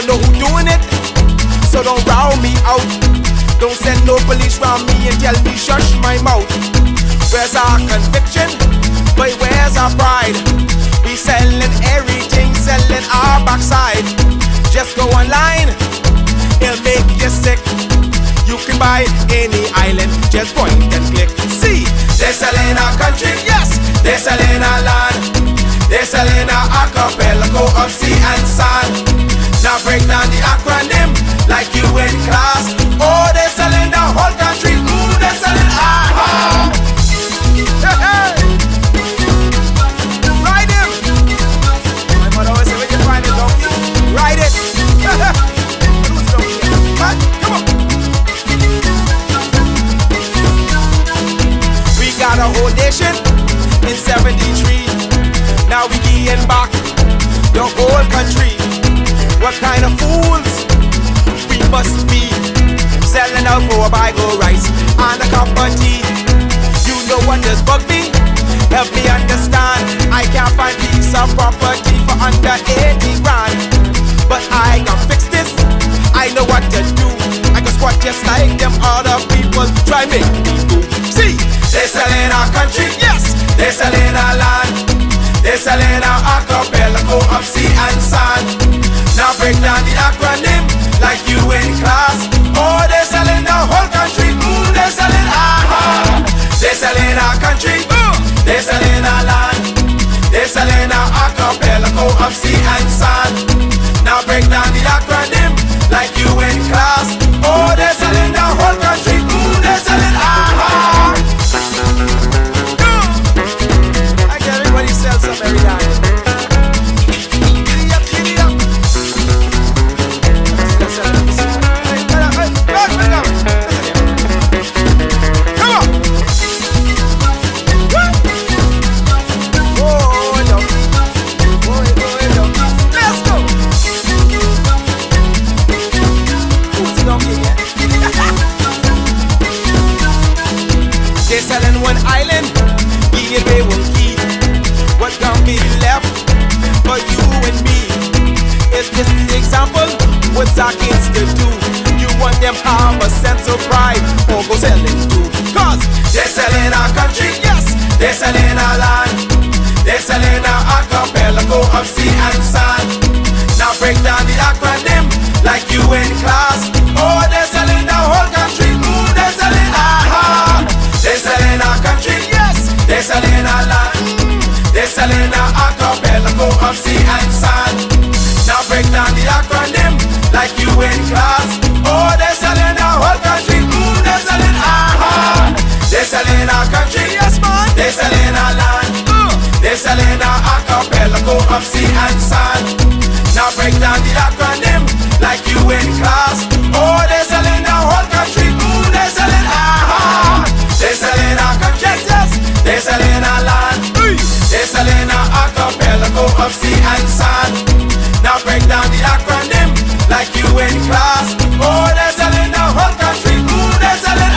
don't know who doing it, so don't row me out. Don't send no police round me and tell me shush my mouth. Where's our conviction? But where's our pride? We selling everything, selling our backside. Just go online, it'll make you sick. You can buy any island, just point and click. See, they're selling our country, yes, they're selling our land. They're selling our archipelago of sea and sand. Now break down the acronym like you in class. Oh, they're selling the whole country. Ooh, they're selling our hey, hey. Ride him. My mother always say when you find a donkey, ride it. Who's donkey? Man, come on. We got a whole nation in 73. Now we getting back the whole country. What kind of fools we must be, selling out for a bag of rice and a cup of tea. You know what just bugged me? Help me understand. I can't find piece of property for under 80 grand, but I can fix this. I know what to do. I can squat just like them other people try make me do. See, they're selling our country, yes, they're selling our land. They're selling our archipelago of sea and sand. Now break down the acronym like you in class. Oh, they're selling the whole country. Ooh, they're selling our they're selling our country. They're selling our land. They're selling our archipelago of sea and sand. Now break down the acronym like you in class. Oh, they're selling the whole country. Ooh, they're selling our everybody sells some every day. Giddy up, giddy up. Come on. Oh, no. Let's go. Who's the donkey again? They're selling one island. They won't keep. What can be left for you and me? Is this the example? What's our kids to do? You want them have a sense of pride, or go selling too? Cause they're selling our country, yes, they're selling our land. They're selling our archipelago of sea and sand. Now break down the acronym like you in class. Oh, they're selling the whole country. Ooh, they're selling our they're selling our country, yes, they're selling our land. They're selling our archipelago of sea and sand. Now break down the acronym like you in class. Oh, they're selling our whole country. Ooh, they're selling our they're selling our country, yes man. They're selling our land. They're selling our archipelago of sea and sand. Now break down the acronym like you in class. Oh, they're selling the whole country. Ooh, they're selling our they're selling our country, yes, yes. They're selling our land. They're selling our archipelago of sea and sand. Now break down the acronym like you in class. Oh, they're selling the whole country. Ooh, they're selling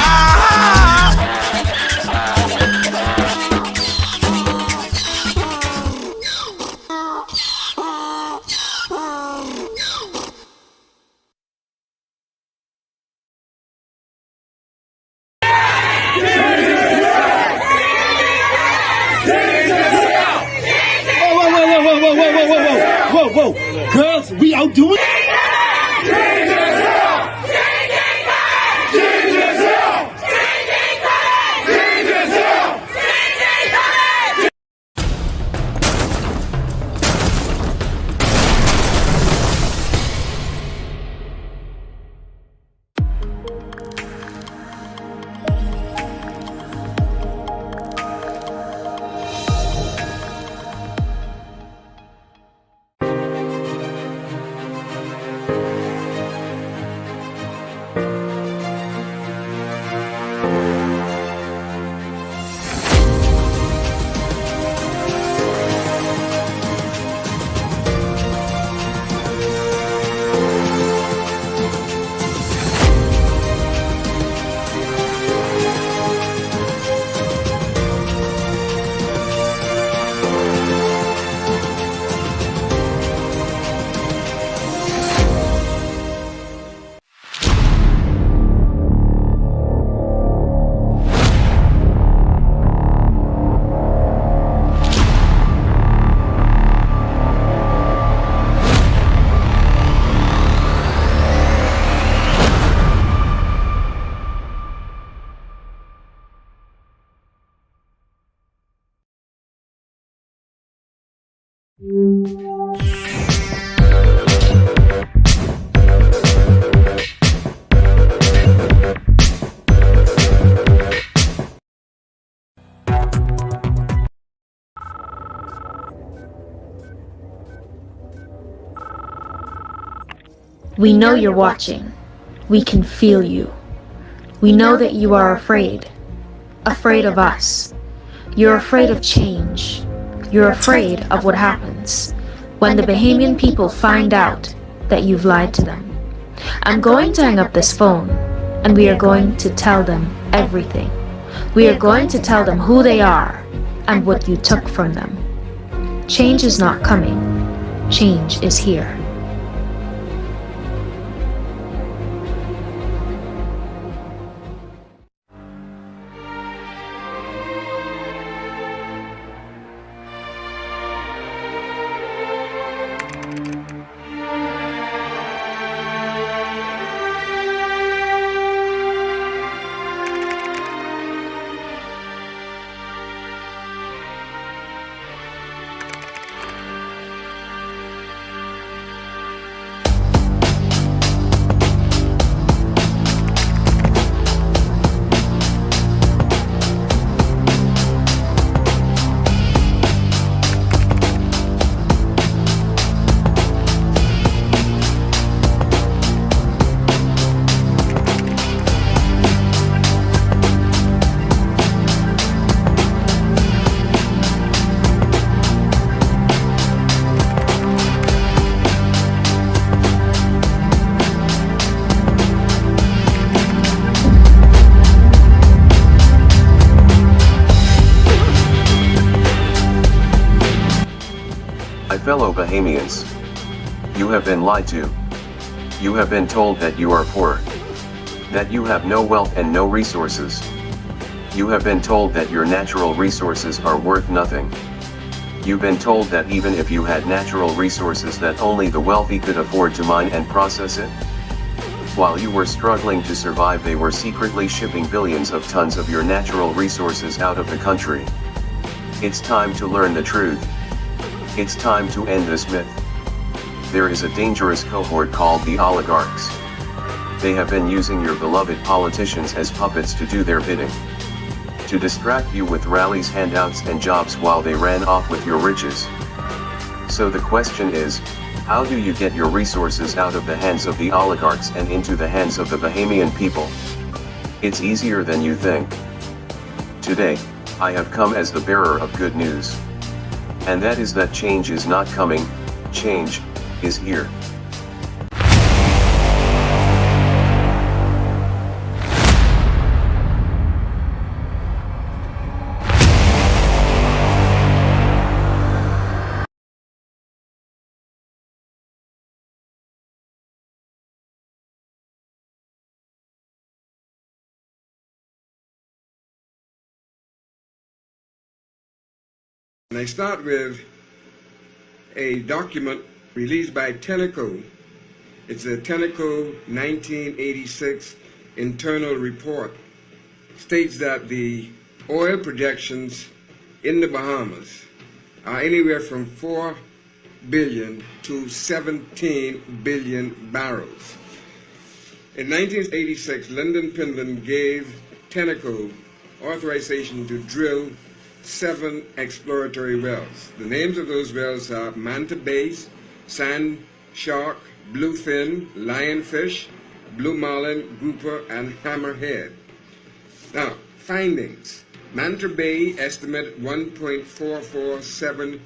Whoa, girls, we out doing We know you're watching. We can feel you. We know that you are afraid. Afraid of us. You're afraid of change. You're afraid of what happens when the Bahamian people find out that you've lied to them. I'm going to hang up this phone, and we are going to tell them everything. We are going to tell them who they are and what you took from them. Change is not coming. Change is here. Fellow Bahamians, you have been lied to. You have been told that you are poor, that you have no wealth and no resources. You have been told that your natural resources are worth nothing. You've been told that even if you had natural resources that only the wealthy could afford to mine and process it. While you were struggling to survive, they were secretly shipping billions of tons of your natural resources out of the country. It's time to learn the truth. It's time to end this myth. There is a dangerous cohort called the oligarchs. They have been using your beloved politicians as puppets to do their bidding. To distract you with rallies, handouts and jobs while they ran off with your riches. So the question is, how do you get your resources out of the hands of the oligarchs and into the hands of the Bahamian people? It's easier than you think. Today, I have come as the bearer of good news. And that is that change is not coming, change is here. And I start with a document released by Tenneco. It's a Tenneco 1986 internal report. States that the oil projections in the Bahamas are anywhere from 4 billion to 17 billion barrels. In 1986, Lyndon Pindon gave Tenneco authorization to drill 7 exploratory wells. The names of those wells are Manta Base, Sand Shark, Bluefin, Lionfish, Blue Marlin, Grouper, and Hammerhead. Now, findings. Manta Bay estimate 1.447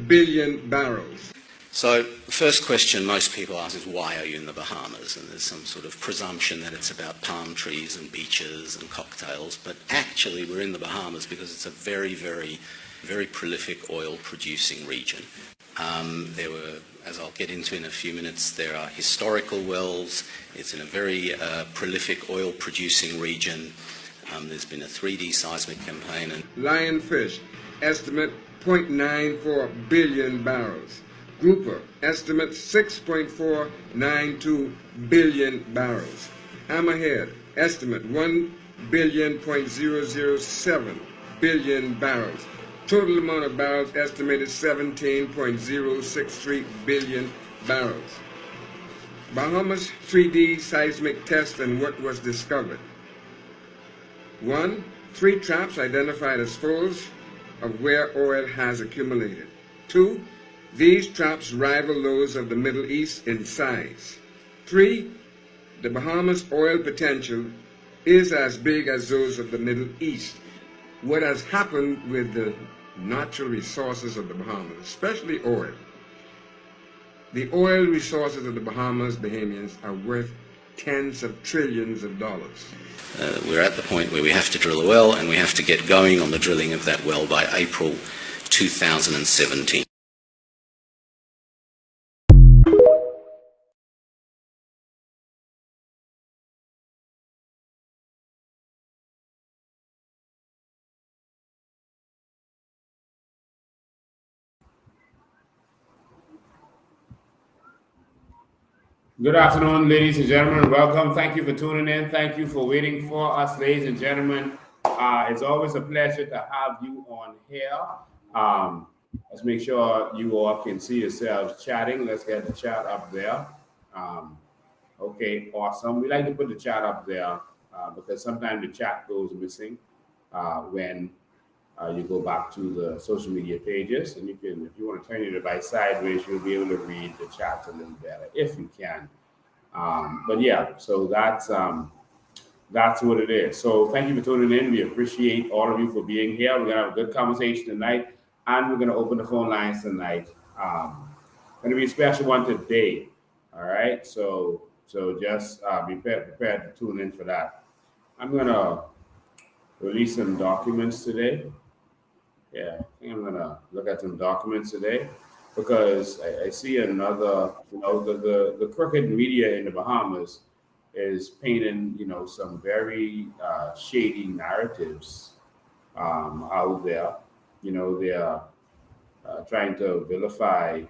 billion barrels. So the first question most people ask is, why are you in the Bahamas? And there's some sort of presumption that it's about palm trees and beaches and cocktails, but actually we're in the Bahamas because it's a very, very, very prolific oil-producing region. There were, as I'll get into in a few minutes, there are historical wells. It's in a very prolific oil-producing region. There's been a 3D seismic campaign. And Lionfish, estimate 0.94 billion barrels. Grouper, estimate 6.492 billion barrels. Hammerhead, estimate 1.007 billion barrels. Total amount of barrels estimated 17.063 billion barrels. Bahamas 3D seismic test and what was discovered. 1. 3 traps identified as fulls of where oil has accumulated. 2. These traps rival those of the Middle East in size. 3. The Bahamas' oil potential is as big as those of the Middle East. What has happened with the natural resources of the Bahamas, especially oil? The oil resources of the Bahamians are worth tens of trillions of dollars. We're at the point where we have to drill a well, and we have to get going on the drilling of that well by April 2017. Good afternoon, ladies and gentlemen. Welcome. Thank you for tuning in. Thank you for waiting for us, ladies and gentlemen. It's always a pleasure to have you on here. Let's make sure you all can see yourselves chatting. Let's get the chat up there. Okay, awesome. We like to put the chat up there because sometimes the chat goes missing when you go back to the social media pages, and you can, if you want to turn your device sideways, you'll be able to read the chat a little better if you can. But yeah, so that's what it is. So thank you for tuning in. We appreciate all of you for being here. We're gonna have a good conversation tonight, and we're gonna open the phone lines tonight. Gonna be a special one today. All right, so just be prepared to tune in for that. I'm gonna release some documents today. Yeah, I think I'm gonna look at some documents today because I see another, the crooked media in the Bahamas is painting, some very shady narratives out there. They're trying to vilify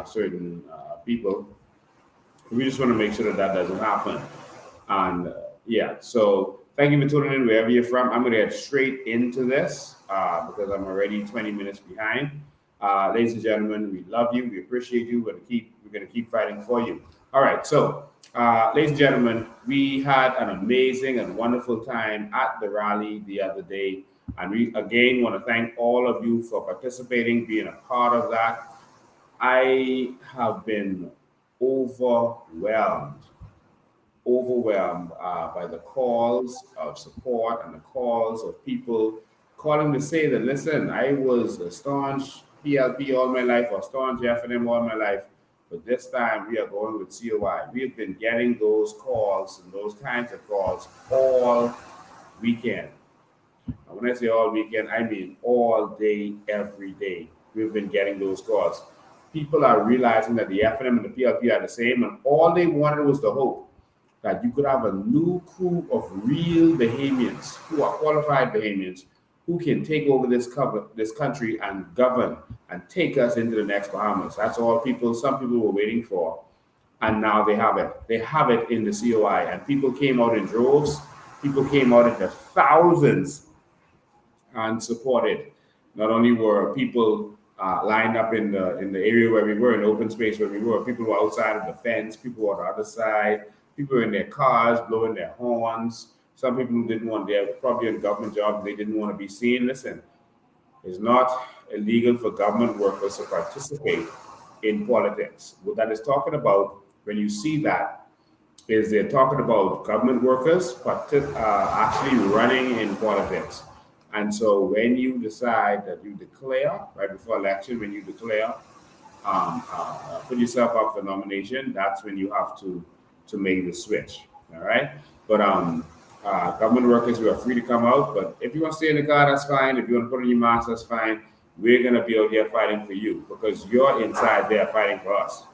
certain people. We just want to make sure that doesn't happen. And yeah, so thank you for tuning in wherever you're from. I'm going to get straight into this because I'm already 20 minutes behind. Ladies and gentlemen, we love you. We appreciate you. We're going to keep fighting for you. All right. So, ladies and gentlemen, we had an amazing and wonderful time at the rally the other day. And we, again, want to thank all of you for participating, being a part of that. I have been overwhelmed by the calls of support and the calls of people calling to say that, listen, I was a staunch PLP all my life or staunch F&M all my life, but this time we are going with COI. We have been getting those calls and those kinds of calls all weekend. And when I say all weekend, I mean all day, every day. We've been getting those calls. People are realizing that the F&M and the PLP are the same, and all they wanted was the hope that you could have a new crew of real Bahamians who are qualified Bahamians who can take over this country and govern and take us into the next Bahamas. That's all some people were waiting for. And now they have it. They have it in the COI. And people came out in droves. People came out in the thousands and supported. Not only were people lined up in the area where we were, in the open space where we were, people were outside of the fence, people were on the other side, people were in their cars blowing their horns. Some people who didn't want, they're probably in government jobs, they didn't want to be seen. Listen, it's not illegal for government workers to participate in politics. What that is talking about, when you see that, is they're talking about government workers actually running in politics. And so when you decide that you declare, right before election, when you declare, put yourself up for nomination, that's when you have to make the switch, all right? But government workers, you are free to come out, but if you want to stay in the car, that's fine. If you want to put on your mask, that's fine. We're going to be out here fighting for you because you're inside there fighting for us.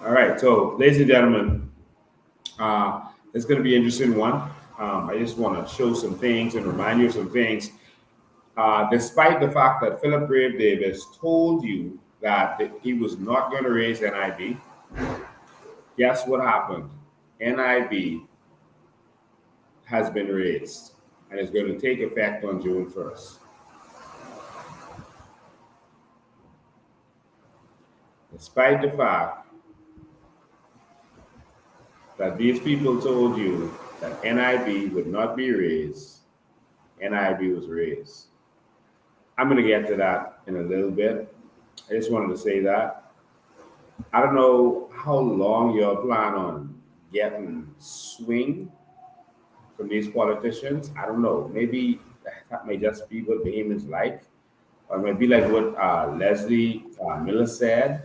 All right, so ladies and gentlemen, it's going to be an interesting one. I just want to show some things and remind you of some things. Despite the fact that Philip Brave Davis told you that he was not going to raise NIB, guess what happened? NIB has been raised and is going to take effect on June 1st. Despite the fact that these people told you that NIB would not be raised, NIB was raised. I'm going to get to that in a little bit. I just wanted to say that. I don't know how long you're planning on getting swing from these politicians. I don't know. Maybe that may just be what Bahamians like, or it might be like what Leslie Miller said,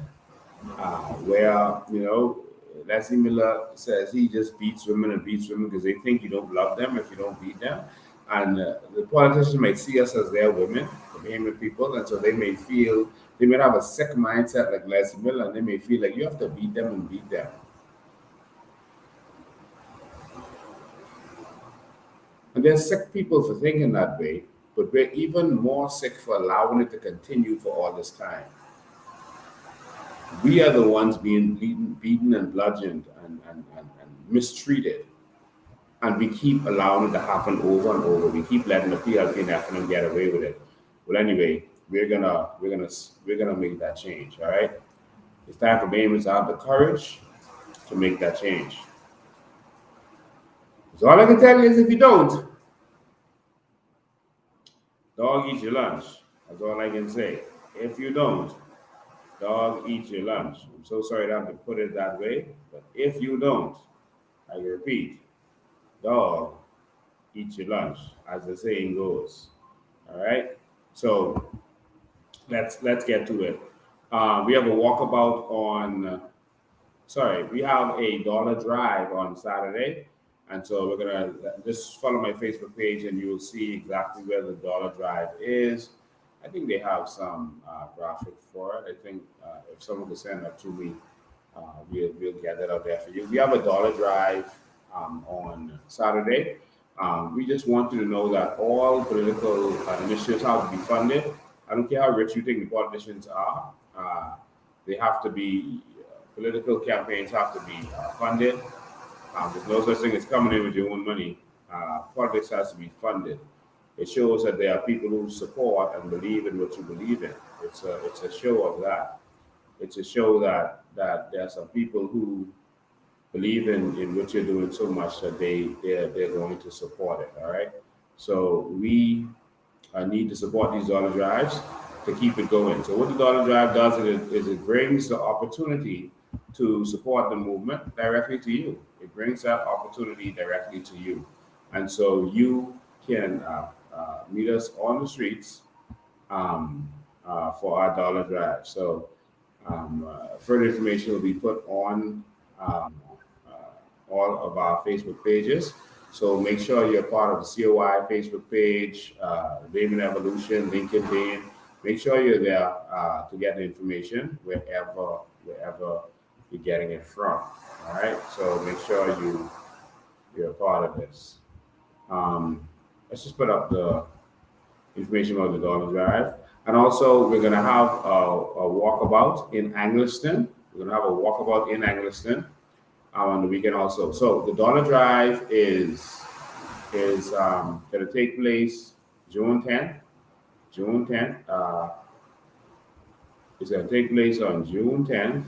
where Leslie Miller says he just beats women and beats women because they think you don't love them if you don't beat them, and the politicians might see us as their women, the Bahamian people, and so they may have a sick mindset like Leslie Miller, and they may feel like you have to beat them and beat them. And they're sick people for thinking that way, but we're even more sick for allowing it to continue for all this time. We are the ones being beaten and bludgeoned and mistreated. And we keep allowing it to happen over and over. We keep letting the PLP and FNM get away with it. Well, anyway, we're gonna make that change. All right, it's time for Bahamians to have the courage to make that change. So all I can tell you is, if you don't, dog eat your lunch. That's all I can say. If you don't, dog eat your lunch. I'm so sorry to have to put it that way, but if you don't, I repeat, dog eat your lunch, as the saying goes. All right. So let's get to it. We have a walkabout on. We have a dollar drive on Saturday, and so we're gonna just follow my Facebook page, and you'll see exactly where the dollar drive is. I think they have some graphic for it. I think if someone could send that to me, we'll get that out there for you. We have a dollar drive on Saturday. We just want you to know that all political initiatives have to be funded. I don't care how rich you think the politicians are. They have to be, political campaigns have to be funded. There's no such thing as coming in with your own money. Politics has to be funded. It shows that there are people who support and believe in what you believe in. It's a show of that. It's a show that there are some people who believe in what you're doing so much that they're going to support it. All right. So we need to support these dollar drives to keep it going. So what the dollar drive does is it brings the opportunity to support the movement directly to you. It brings that opportunity directly to you, and so you can meet us on the streets for our dollar drive. So further information will be put on all of our Facebook pages. So make sure you're part of the COI Facebook page, Damon Evolution, Lincoln Dane. Make sure you're there to get the information wherever you're getting it from. All right. So make sure you're a part of this. Let's just put up the information about the dollar drive. And also, we're going to have a walkabout in Angliston. We're going to have a walkabout in Angliston on the weekend also. So the dollar drive is going to take place June 10th. June 10th. It's going to take place on June 10th.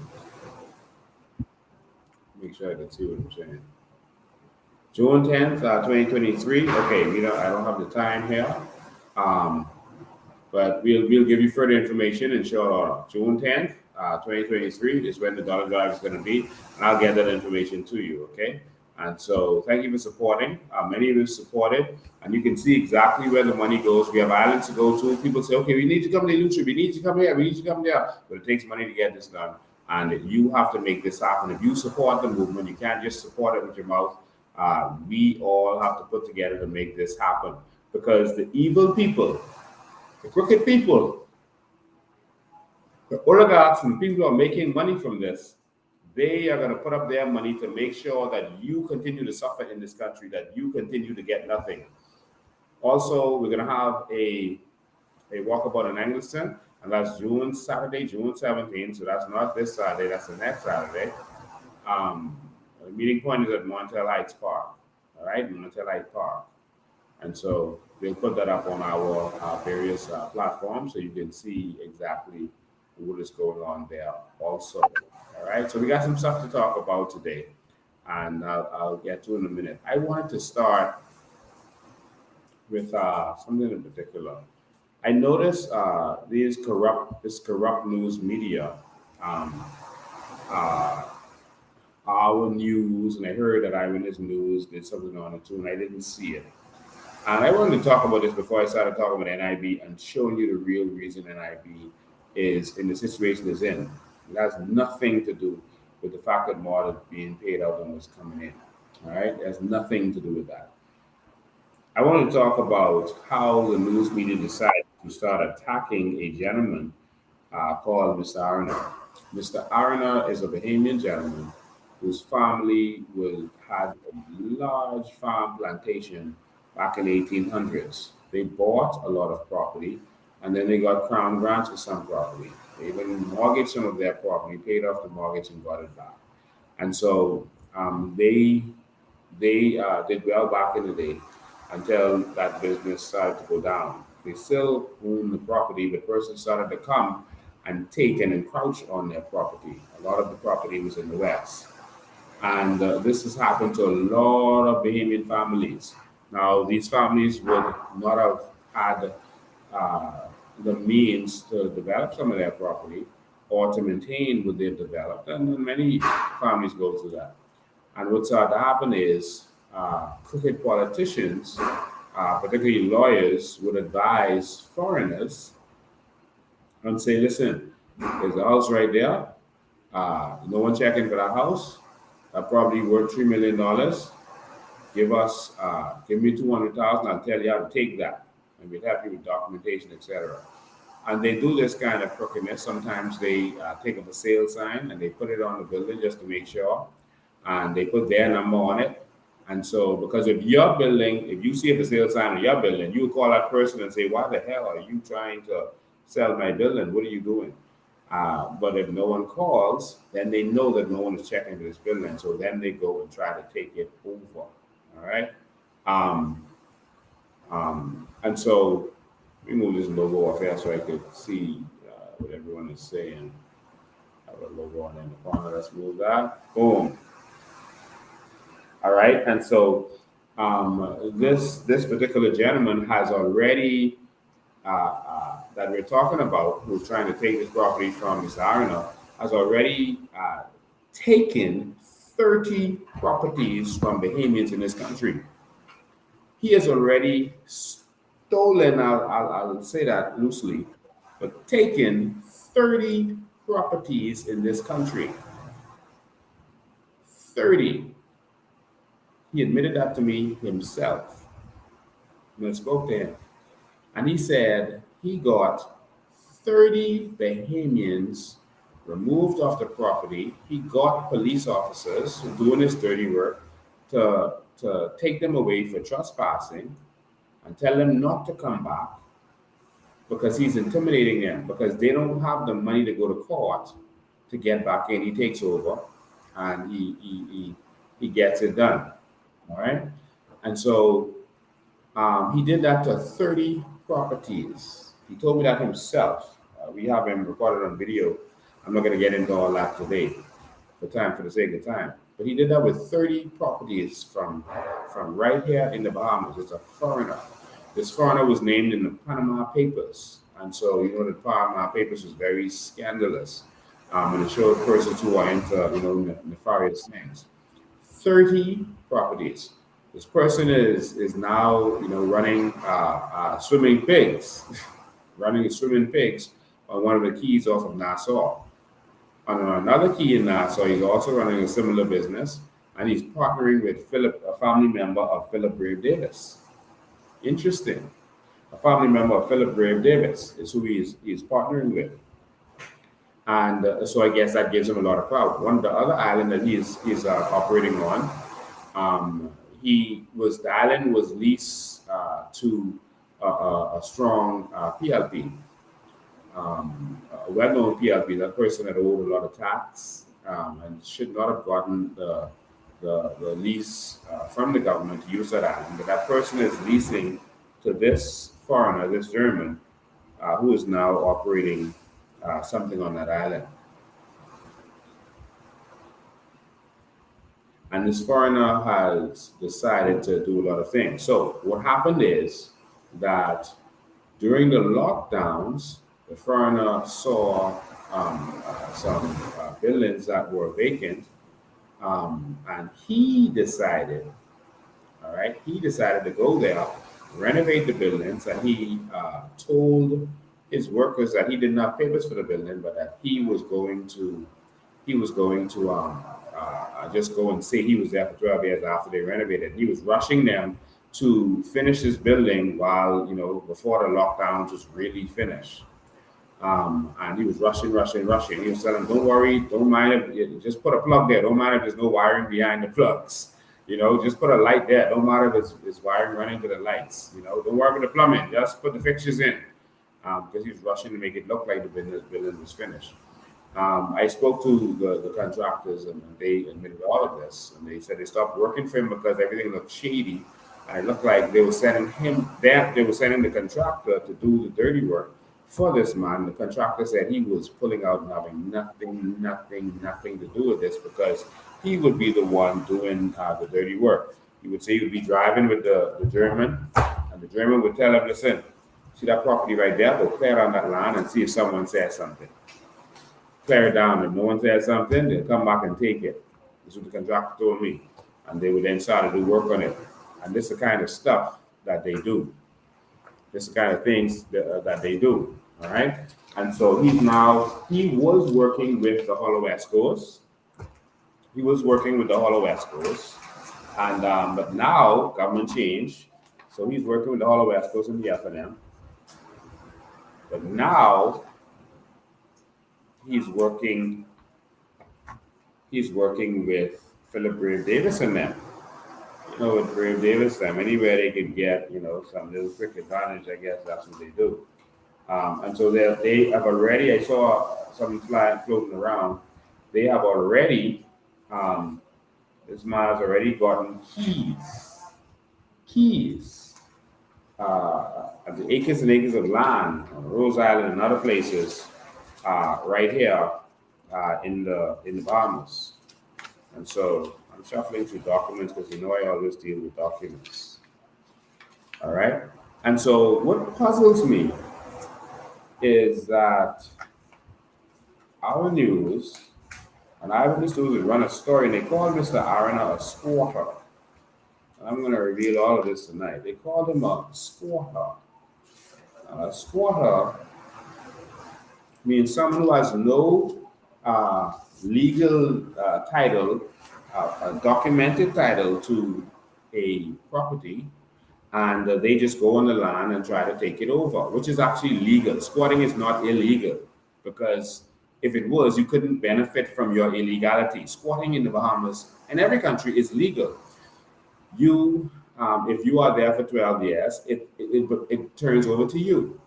Make sure I can see what I'm saying. June 10th, 2023. Okay, I don't have the time here. But we'll give you further information in short order. June 10th, 2023 is when the dollar drive is going to be, and I'll get that information to you, okay? And so thank you for supporting. Many of you supported, and you can see exactly where the money goes. We have islands to go to. People say, okay, we need to come to Lucha, we need to come here, we need to come there. But it takes money to get this done, and you have to make this happen. If you support the movement, you can't just support it with your mouth. We all have to put together to make this happen, because the evil people, the crooked people, the oligarchs and the people who are making money from this, they are going to put up their money to make sure that you continue to suffer in this country, that you continue to get nothing. Also, we're going to have a walkabout in Angliston, and that's Saturday, June 17th. So that's not this Saturday, that's the next Saturday. The meeting point is at Montel Heights Park. All right, Montel Heights Park. And so we'll put that up on our various platforms so you can see exactly what is going on there also. All right, so we got some stuff to talk about today, and I'll get to in a minute. I wanted to start with something in particular. I noticed this corrupt news media, um, uh, our news, and I heard that Eyewitness News did something on it too, and I didn't see it. And I wanted to talk about this before I started talking about NIB and showing you the real reason NIB is in the situation it's in. It has nothing to do with the fact that more is being paid out than what's coming in. All right, it has nothing to do with that. I want to talk about how the news media decided to start attacking a gentleman called Mr. Arna. Mr. Arna is a Bahamian gentleman whose family had a large farm plantation back in the 1800s. They bought a lot of property and then they got crown grants for some property. They even mortgaged some of their property, paid off the mortgage, and got it back. And so they did well back in the day until that business started to go down. They still own the property, but persons started to come and take and encroach on their property. A lot of the property was in the West. And this has happened to a lot of Bahamian families. Now, these families would not have had uh, the means to develop some of their property or to maintain what they've developed. And many families go through that. And what started to happen is crooked politicians, particularly lawyers, would advise foreigners and say, listen, there's a house right there. No one checking for that house. That property worth $3 million. Give me 200,000. I'll tell you how to take that, and we'll help you with documentation, etc. And they do this kind of crookedness. Sometimes they take up a sale sign and they put it on the building just to make sure, and they put their number on it. And so, because if your building, if you see a for sale sign on your building, you call that person and say, "Why the hell are you trying to sell my building? What are you doing?" But if no one calls, then they know that no one is checking for this building. So then they go and try to take it over. All right. And so we move this logo off here so I could see what everyone is saying. Have a logo on in the corner. Let's move that. Boom. All right. And so this particular gentleman has already that we're talking about, who's trying to take this property from Mr. Arna, has already taken 30 properties from Bahamians in this country. He has already stolen, I'll say that loosely, but taken 30 properties in this country. 30. He admitted that to me himself when I spoke to him. And he said he got 30 Bahamians removed off the property. He got police officers doing his dirty work to take them away for trespassing and tell them not to come back because he's intimidating them because they don't have the money to go to court to get back in. He takes over and he gets it done. All right. And so he did that to 30 properties. He told me that himself. We have him recorded on video. I'm not going to get into all that today for the sake of time. But he did that with 30 properties from right here in the Bahamas. It's a foreigner. This foreigner was named in the Panama Papers. And so, the Panama Papers was very scandalous. And it showed persons who are into, nefarious things. 30 properties. This person is now, running swimming pigs, running swimming pigs on one of the keys off of Nassau. On another key in Nassau, he's also running a similar business, and he's partnering with Philip, a family member of Philip Brave Davis. Interesting. A family member of Philip Brave Davis is who he's partnering with. And so I guess that gives him a lot of clout. One of the other island that he's operating on, the island was leased to a strong PLP, a well-known PLP. That person had owed a lot of tax and should not have gotten the lease from the government to use that island. But that person is leasing to this foreigner, this German, who is now operating something on that island. And this foreigner has decided to do a lot of things. So what happened is that During the lockdowns, the foreigner saw some buildings that were vacant, and he decided, all right, he decided to go there, renovate the buildings, and he told his workers that he did not pay us for the building, but that he was going to just go and say he was there for 12 years after they renovated. He was rushing them to finish his building while, before the lockdowns was really finished. And he was rushing. He was telling them, don't worry, don't mind if, just put a plug there. Don't mind if there's no wiring behind the plugs. Just put a light there. Don't matter if it's wiring running to the lights. Don't worry about the plumbing. Just put the fixtures in. Because he was rushing to make it look like the building was finished. I spoke to the contractors, and they admitted all of this. And they said they stopped working for him because everything looked shady. And it looked like they were sending the contractor to do the dirty work for this man. The contractor said he was pulling out and having nothing to do with this, because he would be the one doing the dirty work. He would say he would be driving with the German, and the German would tell him, listen, see that property right there? Go clear down that line and see if someone says something. Clear it down. If no one says something, they'll come back and take it. This is what the contractor told me. And they would then start to do work on it. And this is the kind of stuff that they do. This is the kind of things that they do. All right. And so he was working with the Hollow West Coast. And but now government changed. So he's working with the Hollow West Coast and the F&M. But now he's working with Philip Brave Davis and them. With Brave Davis, anywhere they could get, some little quick advantage, I guess that's what they do. And so they have already, I saw something floating around. They have already, this man has already gotten keys, of the acres and acres of land on Rose Island and other places, right here in the Bahamas. And so I'm shuffling through documents because I always deal with documents. All right. And so what puzzles me is that our news and Eyewitness News would run a story, and they called Mr. Arana a squatter. And I'm going to reveal all of this tonight. They called him a squatter. A squatter means someone who has no legal title, a documented title to a property, and they just go on the land and try to take it over, which is actually legal. Squatting is not illegal, because if it was, you couldn't benefit from your illegality. Squatting in the Bahamas and every country is legal. You, if you are there for 12 years, it turns over to you.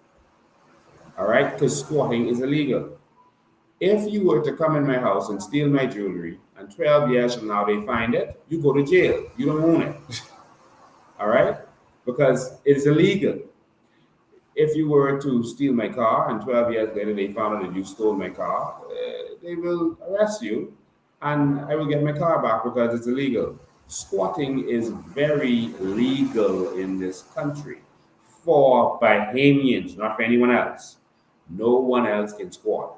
All right, because squatting is illegal. If you were to come in my house and steal my jewelry, and 12 years from now they find it, you go to jail. You don't own it. All right? Because it's illegal. If you were to steal my car and 12 years later they found out that you stole my car, they will arrest you and I will get my car back because it's illegal. Squatting is very legal in this country for Bahamians, not for anyone else. No one else can squat.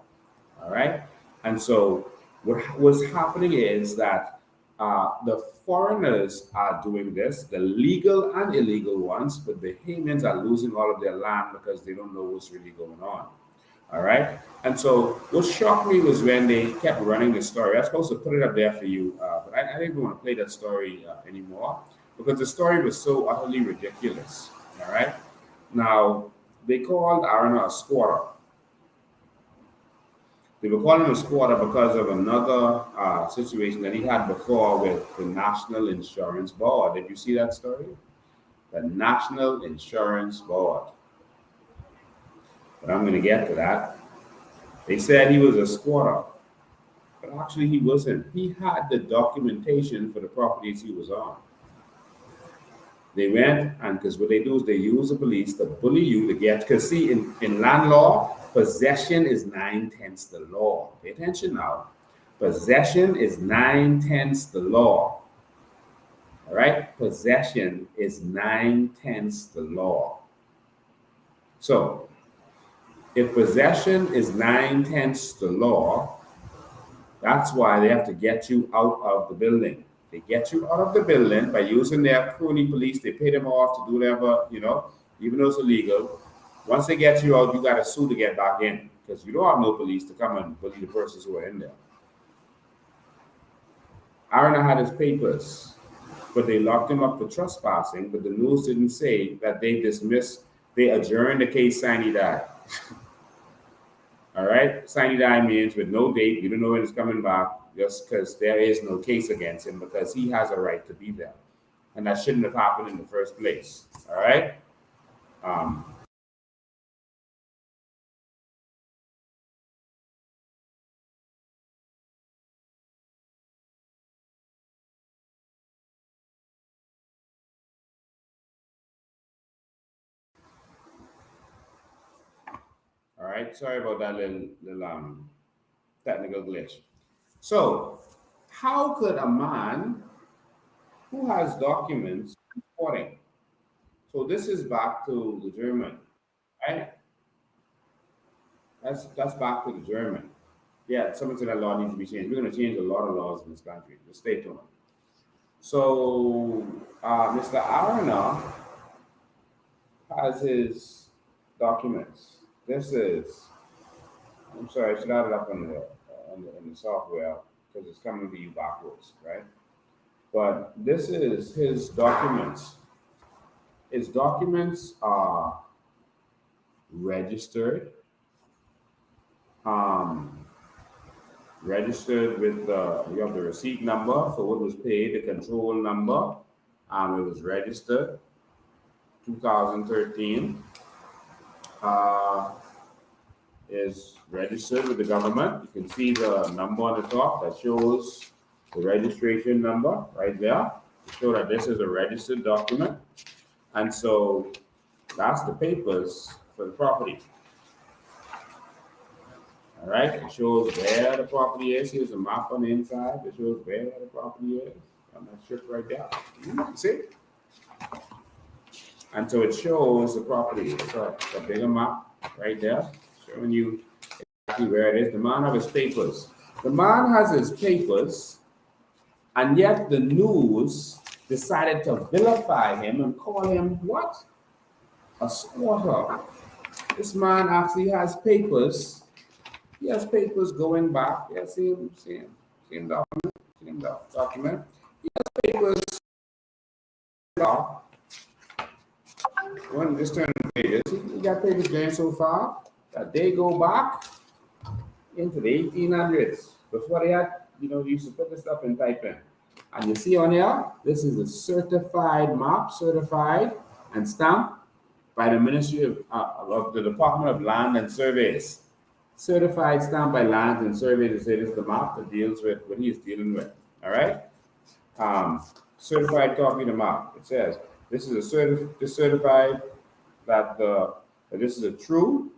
All right? And so what was happening is that the foreigners are doing this, the legal and illegal ones, but the Bahamians are losing all of their land because they don't know what's really going on. All right? And so what shocked me was when they kept running the story. I was supposed to put it up there for you, but I didn't want to play that story anymore because the story was so utterly ridiculous. All right? Now, they called Arana a squatter. They were calling him a squatter because of another situation that he had before with the National Insurance Board. Did you see that story? The National Insurance Board. But I'm going to get to that. They said he was a squatter, but actually he wasn't. He had the documentation for the properties he was on. They went, and because what they do is they use the police to bully you to get, because see, in land law, possession is 9/10 the law. Pay attention now. Possession is 9/10 the law. All right? Possession is 9/10 the law. So if possession is 9/10 the law, that's why they have to get you out of the building. They get you out of the building by using their crony police. They pay them off to do whatever, even though it's illegal. Once they get you out, you got to sue to get back in because you don't have no police to come and bully the persons who are in there. Aaron had his papers, but they locked him up for trespassing. But the news didn't say that they adjourned the case sine die. All right, sine die means with no date, you don't know when it's coming back, just because there is no case against him because he has a right to be there, and that shouldn't have happened in the first place. All right. All right. Sorry about that little technical glitch. So, how could a man who has documents reporting? So this is back to the German, right? That's back to the German. Yeah, some of that law needs to be changed. We're going to change a lot of laws in this country. Just stay tuned. So Mr. Arana has his documents. This is. I'm sorry, I should add it up in the software because it's coming to you backwards, right? But this is his documents. His documents are registered. Registered with you have the receipt number for what was paid, the control number. It was registered 2013. Is registered with the government. You can see the number on the top that shows the registration number right there to show that this is a registered document. And so that's the papers for the property. All right, it shows where the property is. Here's a map on the inside that shows where the property is on that strip right there. See? And so it shows the property. It's a bigger map right there showing you exactly where it is. The man has his papers. The man has his papers, and yet the news decided to vilify him and call him what? A squatter. This man actually has papers. He has papers going back. Yeah, see him document. He has papers. One just turn the pages. He got papers going so far that they go back into the 1800s. Before they had, you used to put the stuff in type in. And you see on here, this is a certified map, certified and stamped by the Ministry of the Department of Land and Surveys. Certified, stamped by Land and Surveys to say this is the map that deals with what he is dealing with. All right? Certified copy of the map. It says this is certified that this is a true,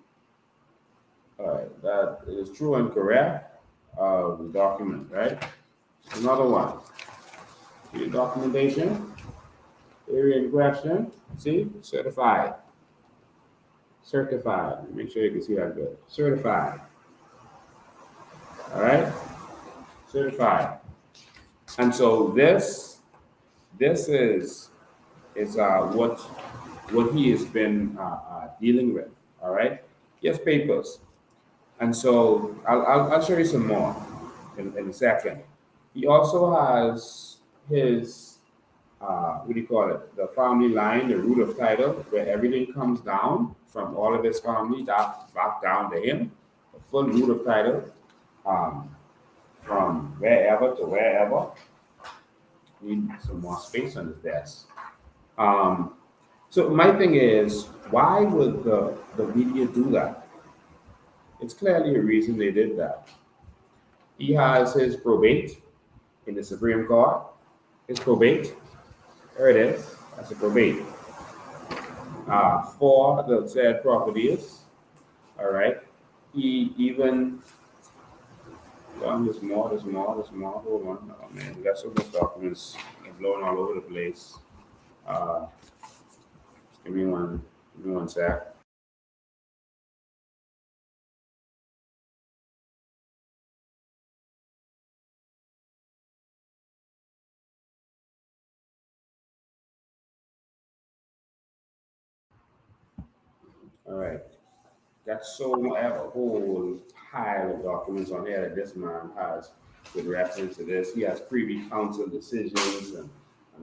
that it is true and correct the document, right? Another one. The documentation, area in question, see, certified. Certified. Make sure you can see that good. Certified. All right? Certified. And so this is what he has been dealing with. All right? He has papers. And so I'll show you some more in a second. He also has his what do you call it? The family line, the root of title, where everything comes down from all of his family back down to him. The full root of title, from wherever to wherever. Need some more space on his desk. So my thing is, why would the media do that? It's clearly a reason they did that. He has his probate in the Supreme Court. His probate, there it is. That's a probate for the said properties. All right. He even there's more. Hold on. Oh man, we got so much documents blowing all over the place. Give me one sec. All right. Got so I have a whole pile of documents on here that this man has with reference to this. He has privy council decisions and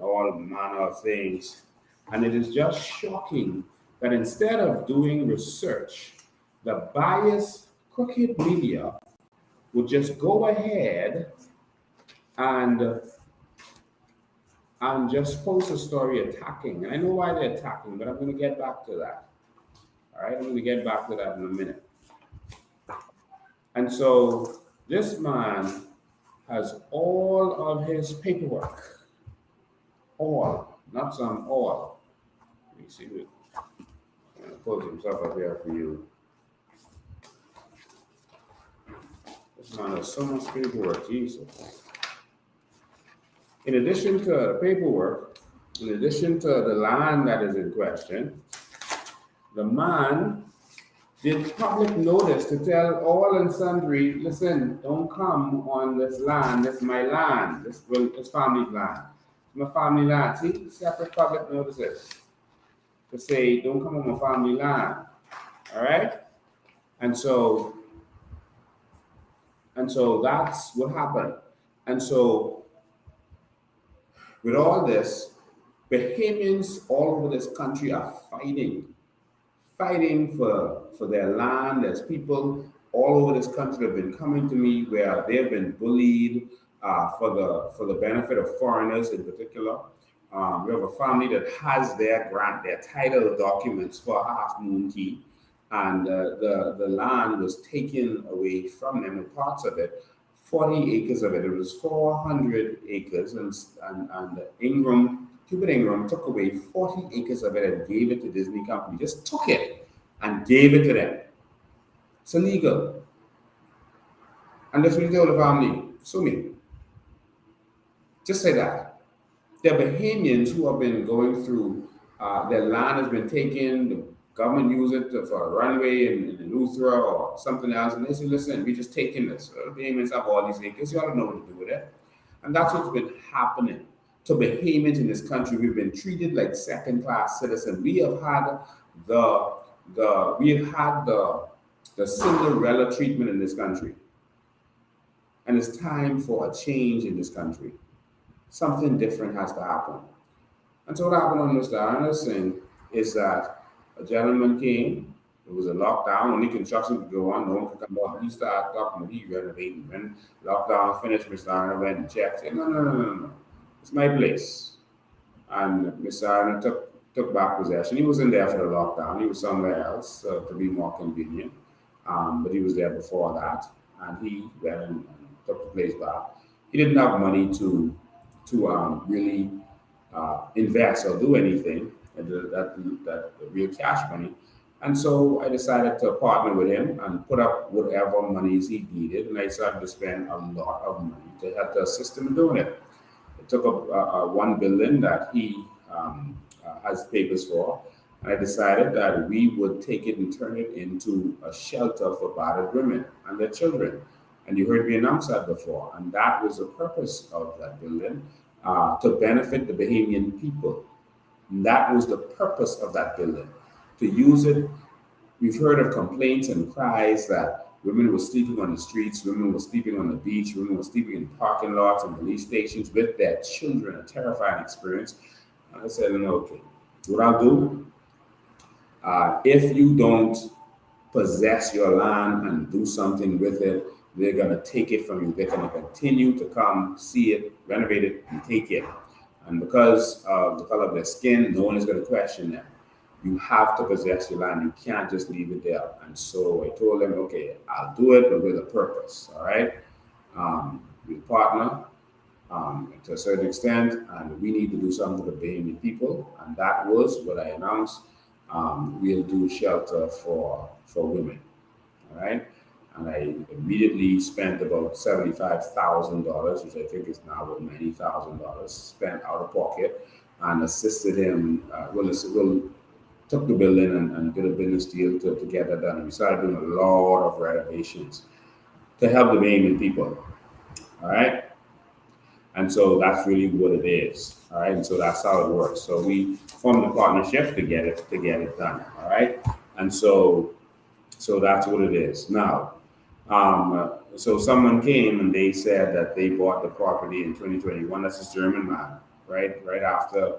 all manner of things. And it is just shocking that instead of doing research, the biased, crooked media would just go ahead and just post a story attacking. And I know why they're attacking, but I'm going to get back to that. All right, I'm going to get back to that in a minute. And so this man has all of his paperwork, all, not some, all. Let me see. I'm going to pull some stuff up here for you. This man has so much paperwork, Jesus. In addition to the paperwork, in addition to the land that is in question, the man did public notice to tell all and sundry, listen, don't come on this land, this is my land, this family's land. It's my family land. See, separate public notices to say, don't come on my family land. All right? And so that's what happened. And so with all this, Bahamians all over this country are fighting for their land. There's people all over this country that have been coming to me where they've been bullied for the benefit of foreigners in particular. We have a family that has their title documents for Half Moon Key, and the land was taken away from them, and parts of it, 40 acres of it. It was 400 acres, and Cupid Ingram took away 40 acres of it and gave it to Disney Company. Just took it and gave it to them. It's illegal. And that's what he told the family. Sue me. Just say that. There are Bahamians who have been going through, their land has been taken, the government used it for a runway in Luthra or something else, and they say, listen, we're just taking this. The Bahamians have all these acres, you ought to know what to do with it. And that's what's been happening to Bahamians in this country. We've been treated like second-class citizens. We have had the Cinderella treatment in this country. And it's time for a change in this country. Something different has to happen. And so what happened on Mr. Anderson is that a gentleman came, it was a lockdown, only construction could go on, no one could come out. He started talking to me, renovating. When lockdown finished, Mr. Arnold went and checked, said, no. It's my place. And Mr. Arnold took back possession. He wasn't there for the lockdown. He was somewhere else to be more convenient. But he was there before that. And he went and took the place back. He didn't have money to really invest or do anything, that real cash money. And so I decided to partner with him and put up whatever monies he needed. And I started to spend a lot of money to help to assist him in doing it. It took up one building that he has papers for. And I decided that we would take it and turn it into a shelter for battered women and their children. And you heard me announce that before. And that was the purpose of that building, to benefit the Bahamian people. And that was the purpose of that building, to use it. We've heard of complaints and cries that women were sleeping on the streets, women were sleeping on the beach, women were sleeping in parking lots and police stations with their children, a terrifying experience. And I said, no, okay, what I'll do, if you don't possess your land and do something with it, they're going to take it from you. They're going to continue to come, see it, renovate it, and take it. And because of the color of their skin, no one is going to question them. You have to possess your land. You can't just leave it there. And so I told them, okay, I'll do it, but with a purpose, all right? We'll partner to a certain extent, and we need to do something for the Bahamian people. And that was what I announced. We'll do shelter for women, all right? And I immediately spent about $75,000, which I think is now about $90,000, spent out of pocket, and assisted him. Took the building and did a business deal to get that done. And we started doing a lot of renovations to help the Bahamian people. All right. And so that's really what it is. All right. And so that's how it works. So we formed a partnership to get it done. All right. And so that's what it is. Now, so someone came and they said that they bought the property in 2021. That's this German man, right? The right after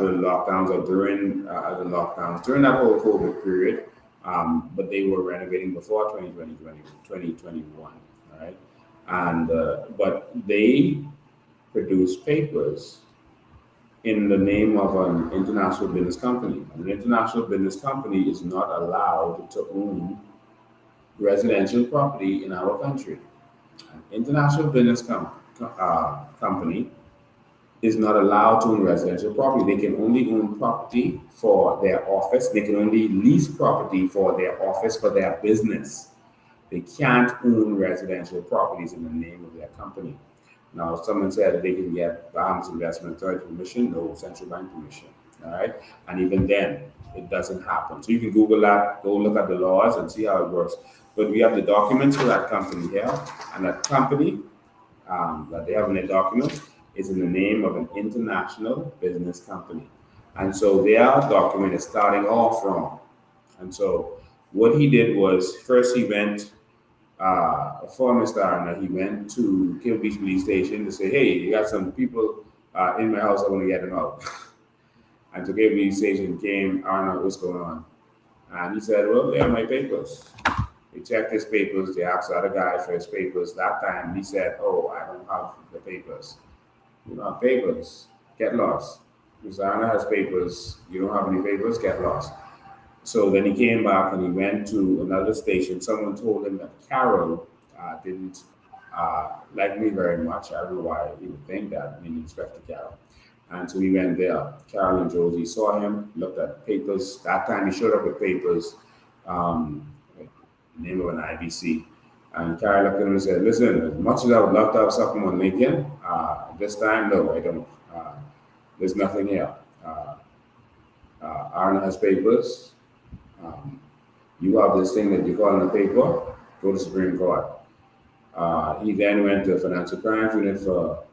the lockdowns or during the lockdowns, during that whole COVID period. But they were renovating before 2021, right? And but they produced papers in the name of an international business company. An international business company is not allowed to own residential property in our country. An international business company is not allowed to own residential property. They can only own property for their office. They can only lease property for their office, for their business. They can't own residential properties in the name of their company. Now, someone said that they can get Bahamas Investment Authority permission, no central bank permission. All right. And even then, it doesn't happen. So you can Google that, go look at the laws and see how it works. But we have the documents for that company here. And that company that they have in their documents is in the name of an international business company. And so their document is starting off wrong. And so what he did was first he went for Mr. Arna, he went to Kill Beach Police Station to say, hey, you got some people in my house, I want to get them out. And to Kill Beach Station came, Arna, what's going on? And he said, well, they are my papers. They checked his papers, they asked the other guy for his papers. That time he said, oh, I don't have the papers. You don't have papers, get lost. Mr. Arna has papers, you don't have any papers, get lost. So then he came back and he went to another station. Someone told him that Carol didn't like me very much. I don't know why he would think that, I mean, Inspector Carol. And so he went there. Carol and Josie saw him, looked at papers. That time he showed up with papers, name of an IBC. And Carol looked at him and said, listen, as much as I would love to have something on Lincoln, this time, no, I don't. There's nothing here. Arna has papers. You have this thing that you call in the paper, go to Supreme Court. He then went to Financial Crimes Unit for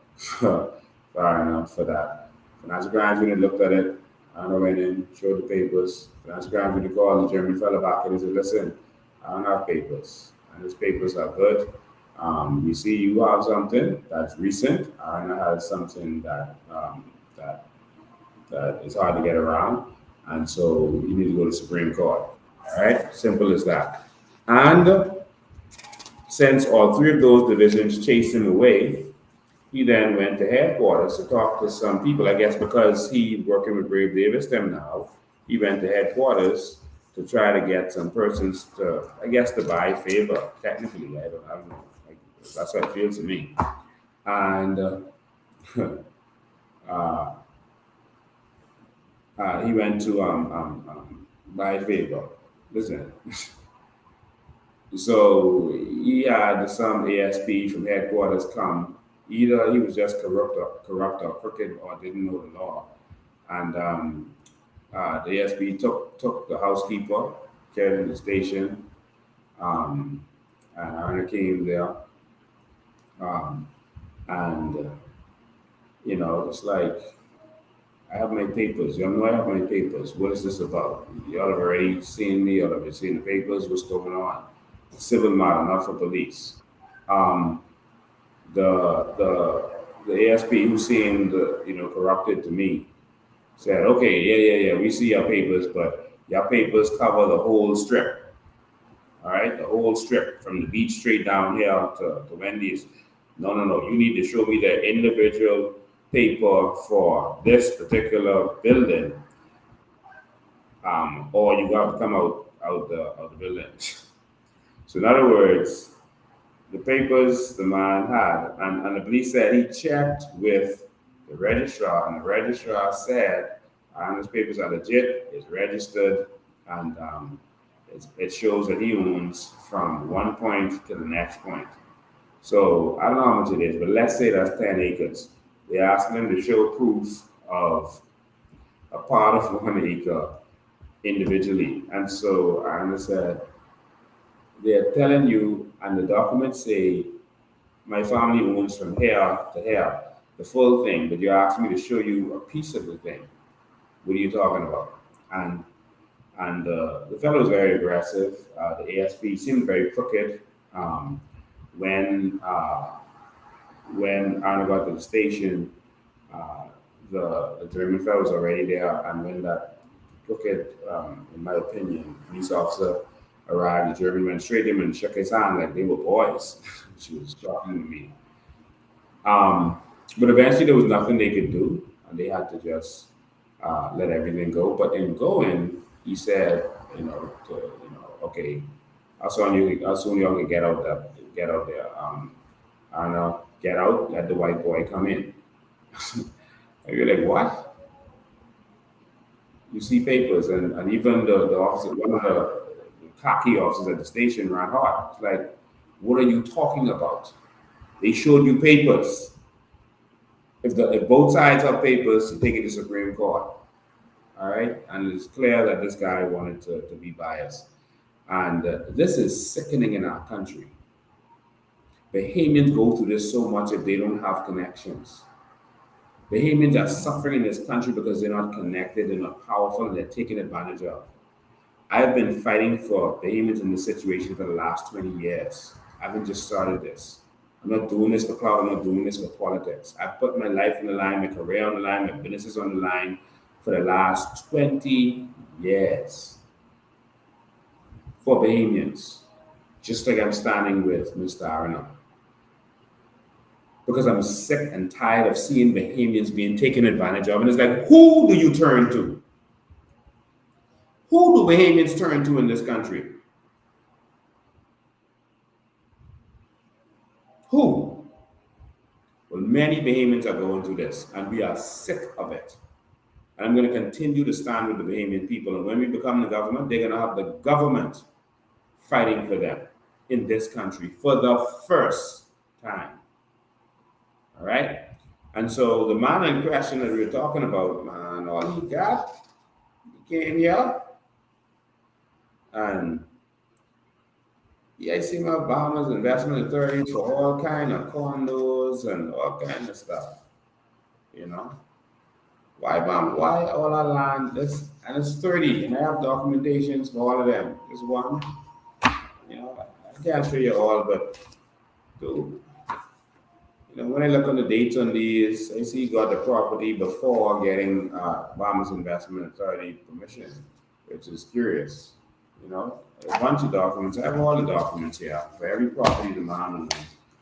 that. Financial Crimes Unit looked at it. Arna went in, showed the papers. Financial Crimes Unit called the German fellow back and he said, listen, I don't have papers. And his papers are good. You see, you have something that's recent. Arna has something that is hard to get around. And so you need to go to Supreme Court. All right, simple as that. And since all three of those divisions chased him away, he then went to headquarters to talk to some people. I guess because he's working with Brave Davis them now, he went to headquarters to try to get some persons to, I guess, to buy favor. Technically, I don't know. That's how it feels to me. And he went to buy favor. Listen. So he had some ASP from headquarters come. Either he was just corrupt or crooked or didn't know the law. And the ASP took the housekeeper, carried him to the station, and Arna came there. It's like, I have my papers. You know I have my papers. What is this about? Y'all have already seen me. Y'all have seen the papers. What's going on? Civil matter, not for police. The ASP who seemed corrupted to me said, okay, yeah, we see your papers, but your papers cover the whole strip. All right, the whole strip from the beach straight down here to Wendy's. No, you need to show me the individual paper for this particular building, or you have to come out the building. So in other words, the papers the man had, and the police said he checked with the registrar, and the registrar said, his papers are legit, it's registered, and it shows that he owns from one point to the next point. So I don't know how much it is, but let's say that's 10 acres. They're asking him to show proof of a part of 1 acre individually. And so I said, they're telling you, and the documents say, my family owns from here to here, the full thing, but you're asking me to show you a piece of the thing. What are you talking about? and the fellow was very aggressive. The ASP seemed very crooked. Um, when uh, when Arnold got to the station, uh, the German fellow was already there, and when that crooked, in my opinion, police officer arrived, the German went straight to him and shook his hand like they were boys, which was shocking to me. But eventually, there was nothing they could do, and they had to just let everything go. But in going, he said, okay, how soon y'all can get out there, and get out, let the white boy come in. And you're like, what? You see papers, and even the officer, one of the khaki officers at the station ran hard. It's like, what are you talking about? They showed you papers. If both sides have papers, you take it to Supreme Court. All right, and it's clear that this guy wanted to be biased, and this is sickening in our country. Bahamians go through this so much if they don't have connections. Bahamians are suffering in this country because they're not connected, they're not powerful, and they're taken advantage of. I've been fighting for Bahamians in this situation for the last 20 years. I haven't just started this. I'm not doing this for clout, I'm not doing this for politics. I've put my life on the line, my career on the line, my business is on the line for the last 20 years for Bahamians, just like I'm standing with Mr. Arana. Because I'm sick and tired of seeing Bahamians being taken advantage of. And it's like, who do you turn to? Who do Bahamians turn to in this country? Who? Well, many Bahamians are going through this, and we are sick of it. And I'm going to continue to stand with the Bahamian people. And when we become the government, they're going to have the government fighting for them in this country for the first time. All right? And so the man in question that we were talking about, man, all he got, he came here, and yeah, I see my Bahamas investment authority for all kind of condos and all kind of stuff. You know? Why all our land? This and it's 30, and I have documentations for all of them. This one, I can't show you all, but dude, when I look on the dates on these, I see you got the property before getting Bahamas Investment Authority permission, which is curious. A bunch of documents. I have all the documents here for every property the Bahamas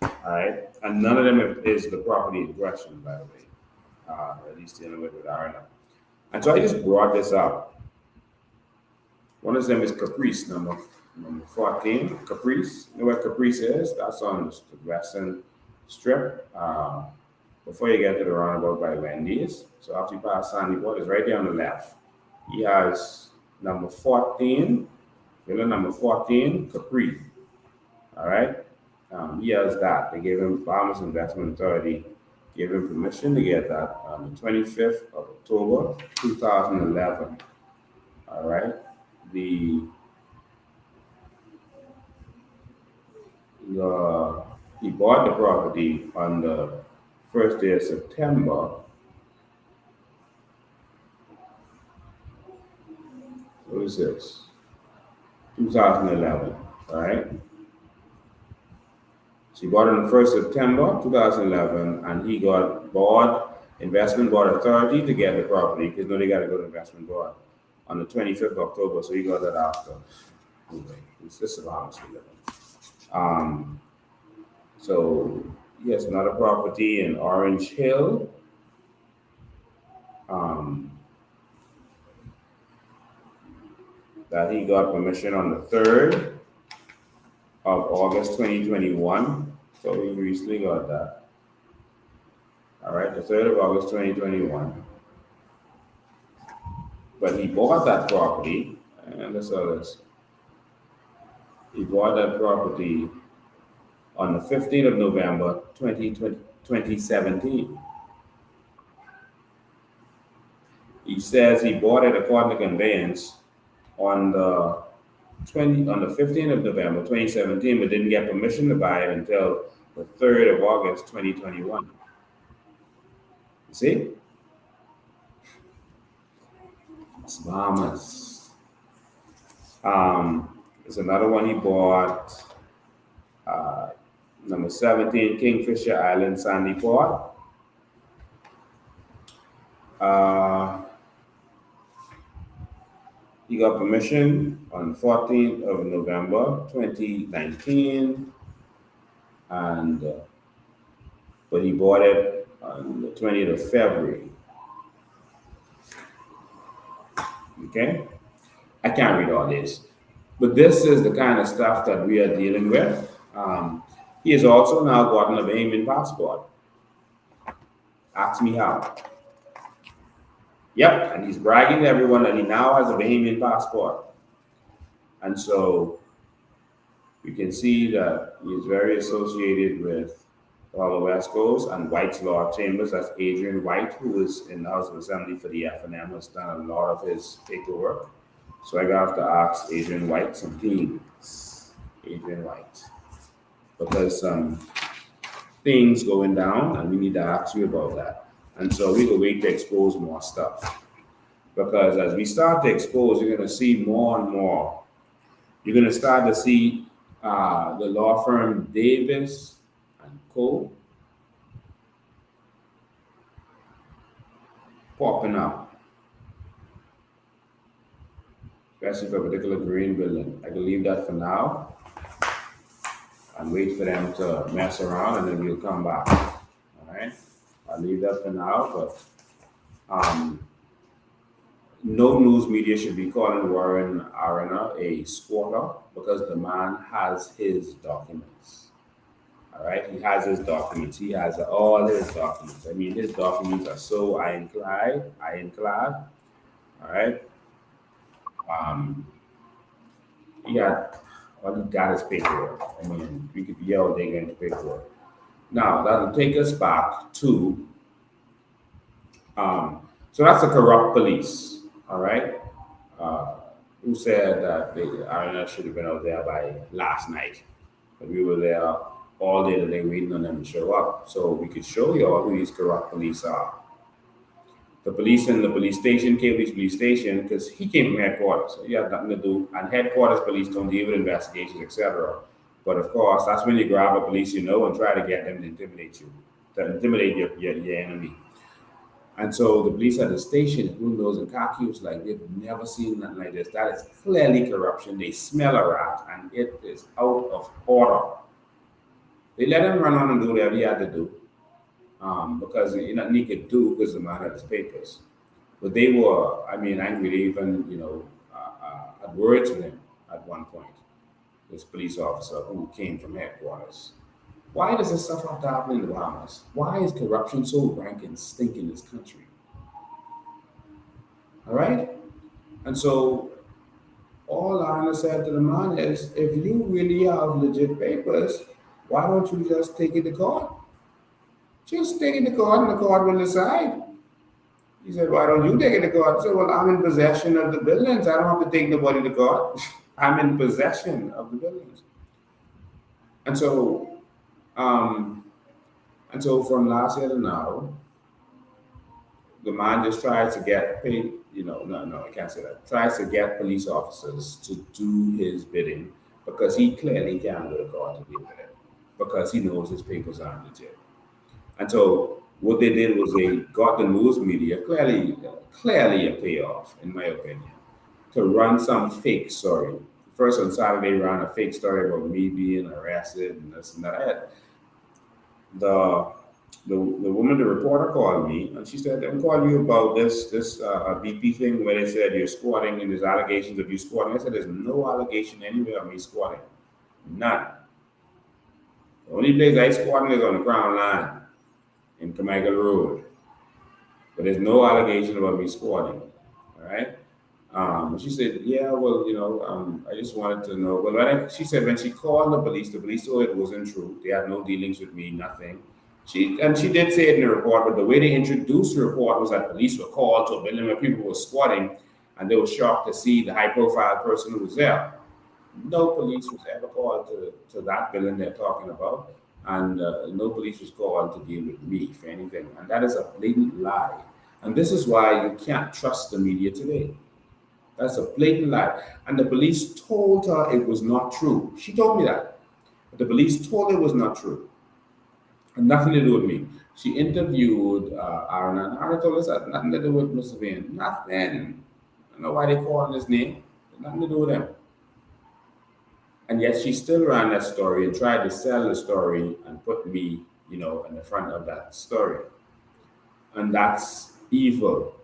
owns. All right, and none of them is the property in question, by the way. At least dealing with Arana. And so I just brought this up. One of them is Caprice, number 14. Caprice. You know what Caprice is? That's on the western strip. Before you get to the roundabout by Wendy's. So after you pass Sandy Port, it's right there on the left. He has number 14, number 14, Capri. All right. He has that. They gave him Bahamas Investment Authority, gave him permission to get that on the 25th of October, 2011. All right. He bought the property on the first day of September. What is this? 2011. All right. So he bought it on the 1st September 2011, and he got investment board authority to get the property because they got to go to investment board on the 25th of October. So he got that after. Anyway, this is how we live in. So he has another property in Orange Hill. That he got permission on the 3rd of August 2021. So he recently got that. All right, the 3rd of August 2021. But he bought that property, and let's all this. He bought that property on the 15th of November 2017. He says he bought it according to conveyance on the 15th of November 2017, but didn't get permission to buy it until the 3rd of August 2021. You see? It's Bahamas. There's another one he bought. Number 17, Kingfisher Island, Sandy Port. He got permission on 14th of November 2019, and but he bought it on the 20th of February. Okay, I can't read all this, but this is the kind of stuff that we are dealing with. He has also now gotten a Bahamian passport. Ask me how. Yep, and he's bragging to everyone that he now has a Bahamian passport. And so you can see that he is very associated with all the West Coast and White's Law Chambers. That's Adrian White, who is in the House of Assembly for the FNM, has done a lot of his paperwork. So I have to ask Adrian White some things. Adrian White. Because some things going down, and we need to ask you about that. And so we will wait to expose more stuff. Because as we start to expose, you're going to see more and more. You're going to start to see the law firm Davis and Co. popping up, especially for a particular green building. I can leave that for now and wait for them to mess around, and then we'll come back. All right, I'll leave that for now, but no news media should be calling Warren Arana a squatter because the man has his documents. All right, he has his documents. He has all his documents. I mean, his documents are so ironclad. All right. He got his paperwork. I mean, we could be all day getting paperwork. Now that'll take us back to. So that's a corrupt police. All right. Who said that the Arana should have been out there by last night, but we were there all day today waiting on them to show up. So we could show you all who these corrupt police are. The police in the police station, Cambridge Police Station, because he came from headquarters, so he had nothing to do. And headquarters police don't deal with investigations, etc. But of course, that's when you grab a police, and try to get them to intimidate you, to intimidate your enemy. And so the police at the station, who knows, in khaki was like, they've never seen nothing like this. That is clearly corruption. They smell a rat, and it is out of order. They let him run on and do whatever he had to do, because nothing he could do because the man had his papers. But they were, angry. They even, had words with him at one point. This police officer who came from headquarters. Why does this stuff have to happen in the Bahamas? Why is corruption so rank and stink in this country? All right? And so all Anna said to the man is, if you really have legit papers, why don't you just take it to court? Just take it to court and the court will decide. He said, why don't you take it to court? I said, well, I'm in possession of the buildings. I don't have to take nobody to court. I'm in possession of the buildings. And so from last year to now, the man just tries to get paid, no, I can't say that. Tries to get police officers to do his bidding because he clearly can't go to court to deal with it because he knows his papers aren't legit. And so what they did was they got the news media, clearly a payoff, in my opinion, to run some fake story. First on Saturday, ran a fake story about me being arrested and this and that. The woman, the reporter, called me and she said, "I'm calling you about this BP thing where they said you're squatting and there's allegations of you squatting." I said, "There's no allegation anywhere of me squatting, none. The only place I squatting is on the Crown Line in Carmichael Road, but there's no allegation about me squatting." All right. She said, "Yeah, well, I just wanted to know." Well, she said when she called the police told her it wasn't true. They had no dealings with me, nothing. She did say it in the report, but the way they introduced the report was that police were called to a building where people were squatting, and they were shocked to see the high-profile person who was there. No police was ever called to that building they're talking about, and no police was called to deal with me for anything. And that is a blatant lie. And this is why you can't trust the media today. That's a blatant lie. And the police told her it was not true. She told me that. But the police told her it was not true. Had nothing to do with me. She interviewed Aaron, and Aaron told us that nothing to do with Mr. Vane. Nothing. I don't know why they called his name. Nothing to do with him. And yet she still ran that story and tried to sell the story and put me, in the front of that story. And that's evil.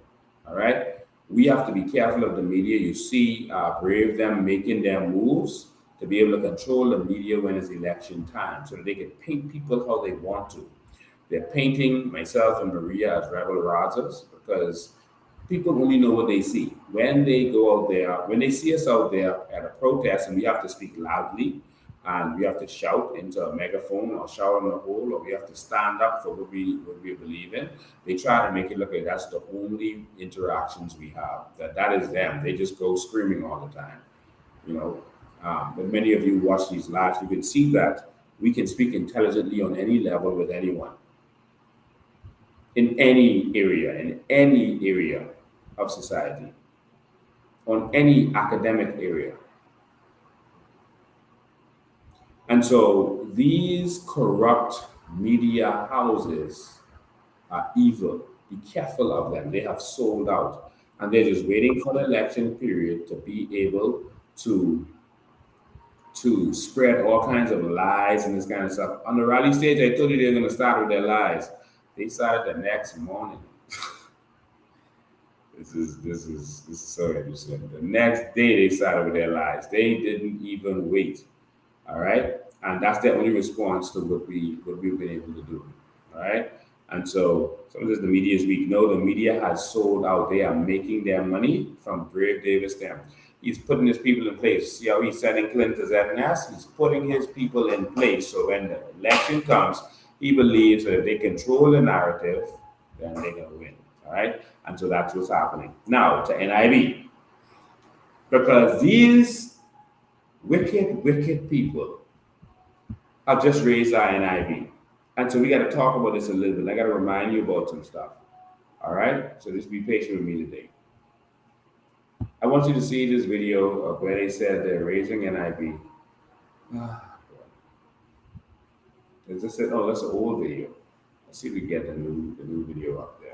All right. We have to be careful of the media. You see, Brave them making their moves to be able to control the media when it's election time, so that they can paint people how they want to. They're painting myself and Maria as rebel rousers because people only know what they see. When they go out there, when they see us out there at a protest, and we have to speak loudly, and we have to shout into a megaphone or shout on the hole, or we have to stand up for what we believe in. They try to make it look like that's the only interactions we have. That is them. They just go screaming all the time. You know, but many of you watch these lives, you can see that we can speak intelligently on any level with anyone, in any area of society, on any academic area. And so these corrupt media houses are evil. Be careful of them. They have sold out. And they're just waiting for the election period to be able to spread all kinds of lies and this kind of stuff. On the rally stage, I told you they're going to start with their lies. They started the next morning. This is so interesting. The next day they started with their lies. They didn't even wait. All right, and that's their only response to what we've been able to do. All right, and so some of the media is weak. No, the media has sold out. They are making their money from Brave Davis Stamp. He's putting his people in place. See how he's sending Clinton to ZNS? He's putting his people in place. So when the election comes, he believes that if they control the narrative, then they're going to win. All right, and so that's what's happening now to NIB, because these wicked people have just raised our NIB. And so we got to talk about this a little bit. I got to remind you about some stuff. All right? So just be patient with me today. I want you to see this video of where they said they're raising NIB. Is this it? Oh, that's an old video. Let's see if we get the new video up there.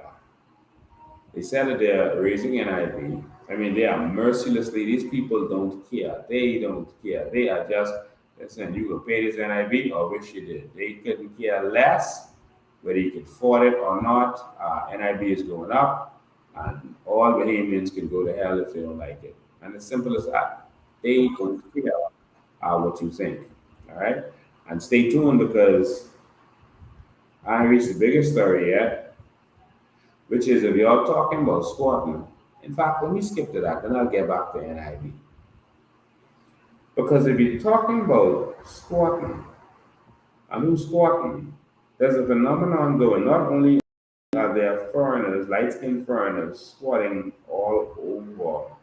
They said that they're raising NIB. I mean, they are mercilessly, these people don't care. They don't care. They are just, listen, you can pay this NIB or wish you did. They couldn't care less whether you can afford it or not. NIB is going up, and all Bahamians can go to hell if they don't like it. And it's simple as that. They don't care what you think. All right? And stay tuned, because I haven't reached the biggest story yet, which is if you're talking about squatting. In fact, let me skip to that, then I'll get back to NIB. Because if you're talking about squatting, and who's squatting, there's a phenomenon going. Not only are there foreigners, light-skinned foreigners, squatting all over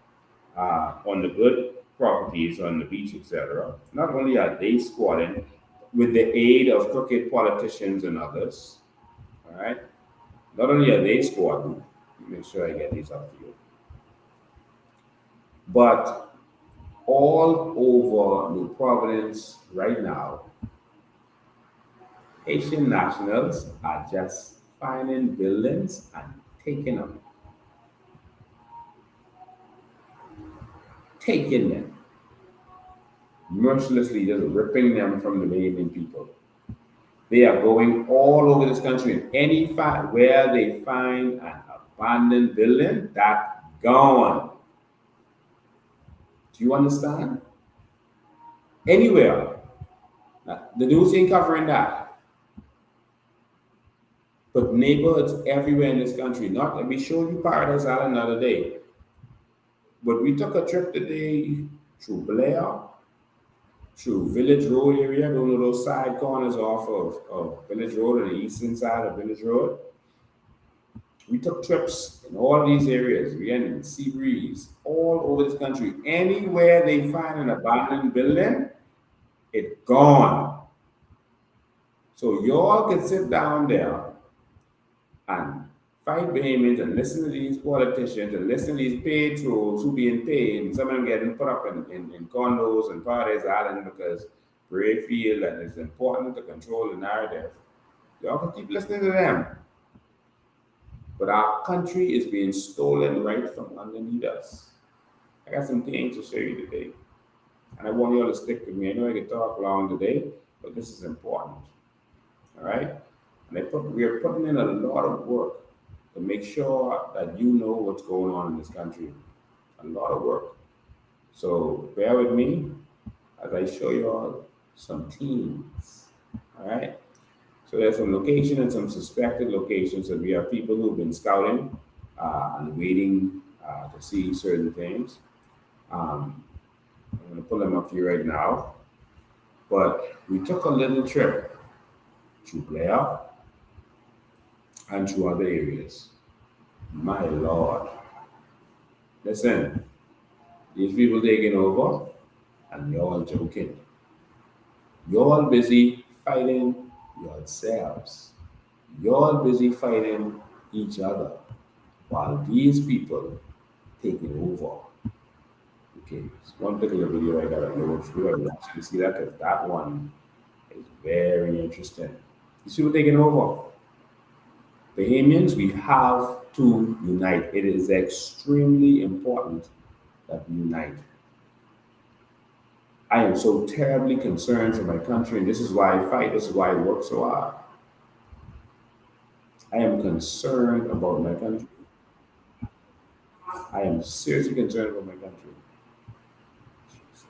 on the good properties, on the beach, etc. Not only are they squatting with the aid of crooked politicians and others, all right? Not only are they squatting, make sure I get these up for you, but all over New Providence right now, Haitian nationals are just finding buildings and taking them. Taking them. Mercilessly just ripping them from the Bahamian people. They are going all over this country, and where they find an abandoned building, that gone. Do you understand? Anywhere. Now, the news ain't covering that. But neighborhoods everywhere in this country, we showed you Paradise Island the other day. But we took a trip today through Blair, through Village Road area, those side corners off of Village Road, on the eastern side of Village Road. We took trips in all these areas. We went in Seabreeze, all over this country. Anywhere they find an abandoned building, it's gone. So y'all can sit down there and fight Bahamians and listen to these politicians and listen to these paid trolls who being paid and some of them getting put up in condos and Paradise Island because Bray feel that it's important to control the narrative. Y'all can keep listening to them. But our country is being stolen right from underneath us. I got some things to show you today. And I want you all to stick with me. I know I can talk long today, but this is important. All right? And we are putting in a lot of work to make sure that you know what's going on in this country. A lot of work. So bear with me as I show you all some teams. All right? So there's some location and some suspected locations that we have people who've been scouting and waiting to see certain things. I'm going to pull them up here right now. But we took a little trip to Blair and to other areas. My Lord. Listen, these people taking over and you're all joking. You're all busy fighting yourselves. You're all busy fighting each other while these people taking over. Okay, so one particular video I got to go through and actually see that because that one is very interesting. These people taking over. Bahamians, we have to unite. It is extremely important that we unite. I am so terribly concerned for my country, and this is why I fight. This is why I work so hard. I am concerned about my country. I am seriously concerned about my country. Jesus.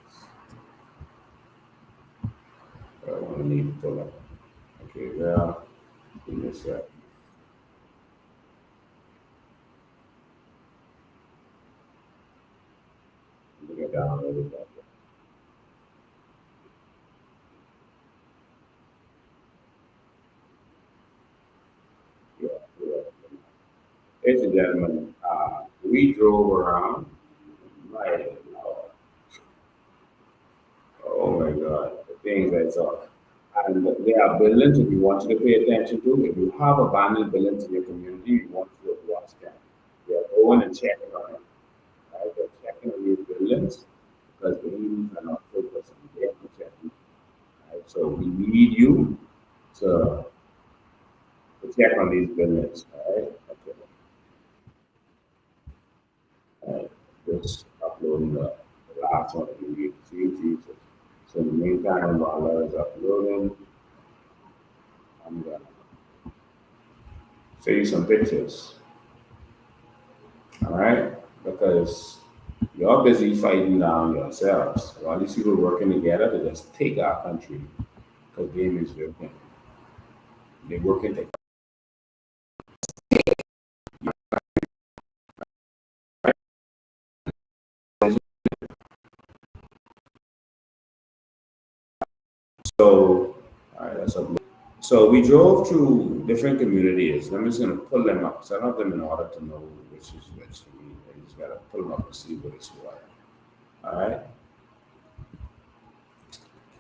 I want to need to pull up. Okay, well, give me a sec. Look at down a little bit. Yeah, yeah. Ladies and gentlemen, we drove around. My Lord. Oh my God, the things I saw. And there are buildings if you want you to pay attention to. If you have abandoned buildings in your community, you want you to watch them. We are going and checking on them. Right? We're checking on these buildings because the Indians are not focused on them checking. Right? So we need you to, to check on these buildings. All right? Okay. All right. Just uploading the last one that you need to see. Jesus. So in the meantime, while I was uploading, I'm gonna show you some pictures. All right? Because you're busy fighting down yourselves. All these people working together to just take our country because game is working. They're working together. So, all right, that's up. So we drove to different communities. I'm just going to pull them up. So I don't have them in order to know which is which. I just got to pull them up and see what it's what. All right.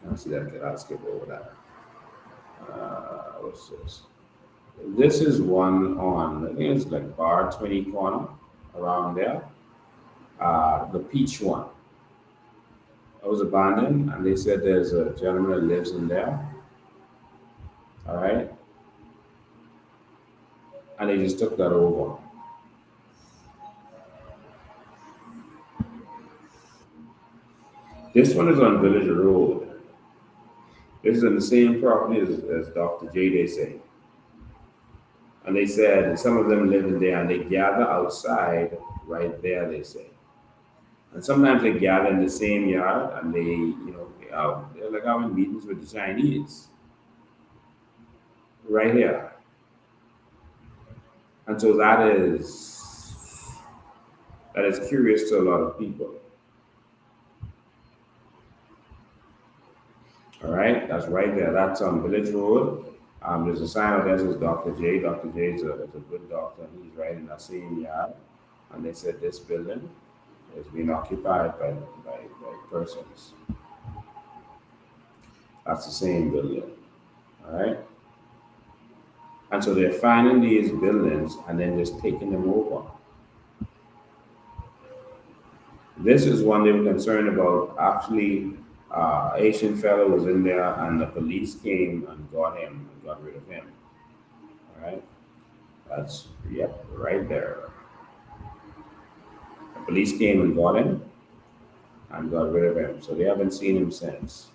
I see that. Okay, I'll skip over that. What's this? This is one on, I think it's like Bar 20 Corner around there. The Peach one. It was abandoned, and they said there's a gentleman that lives in there. All right. And they just took that over. This one is on Village Road. This is in the same property as Dr. J, they say. And they said some of them live in there and they gather outside right there, they say. And sometimes they gather in the same yard and they're like having meetings with the Chinese right here. And so that is curious to a lot of people. All right, that's right there. That's on Village Road. There's a sign out there that says Dr. J. Dr. J is a good doctor. He's right in that same yard. And they said this building is being occupied by persons. That's the same building. All right. And so they're finding these buildings and then just taking them over. This is one they were concerned about. Actually, Asian fellow was in there, and the police came and got him and got rid of him. All right, that's yep, right there. The police came and got him and got rid of him. So they haven't seen him since.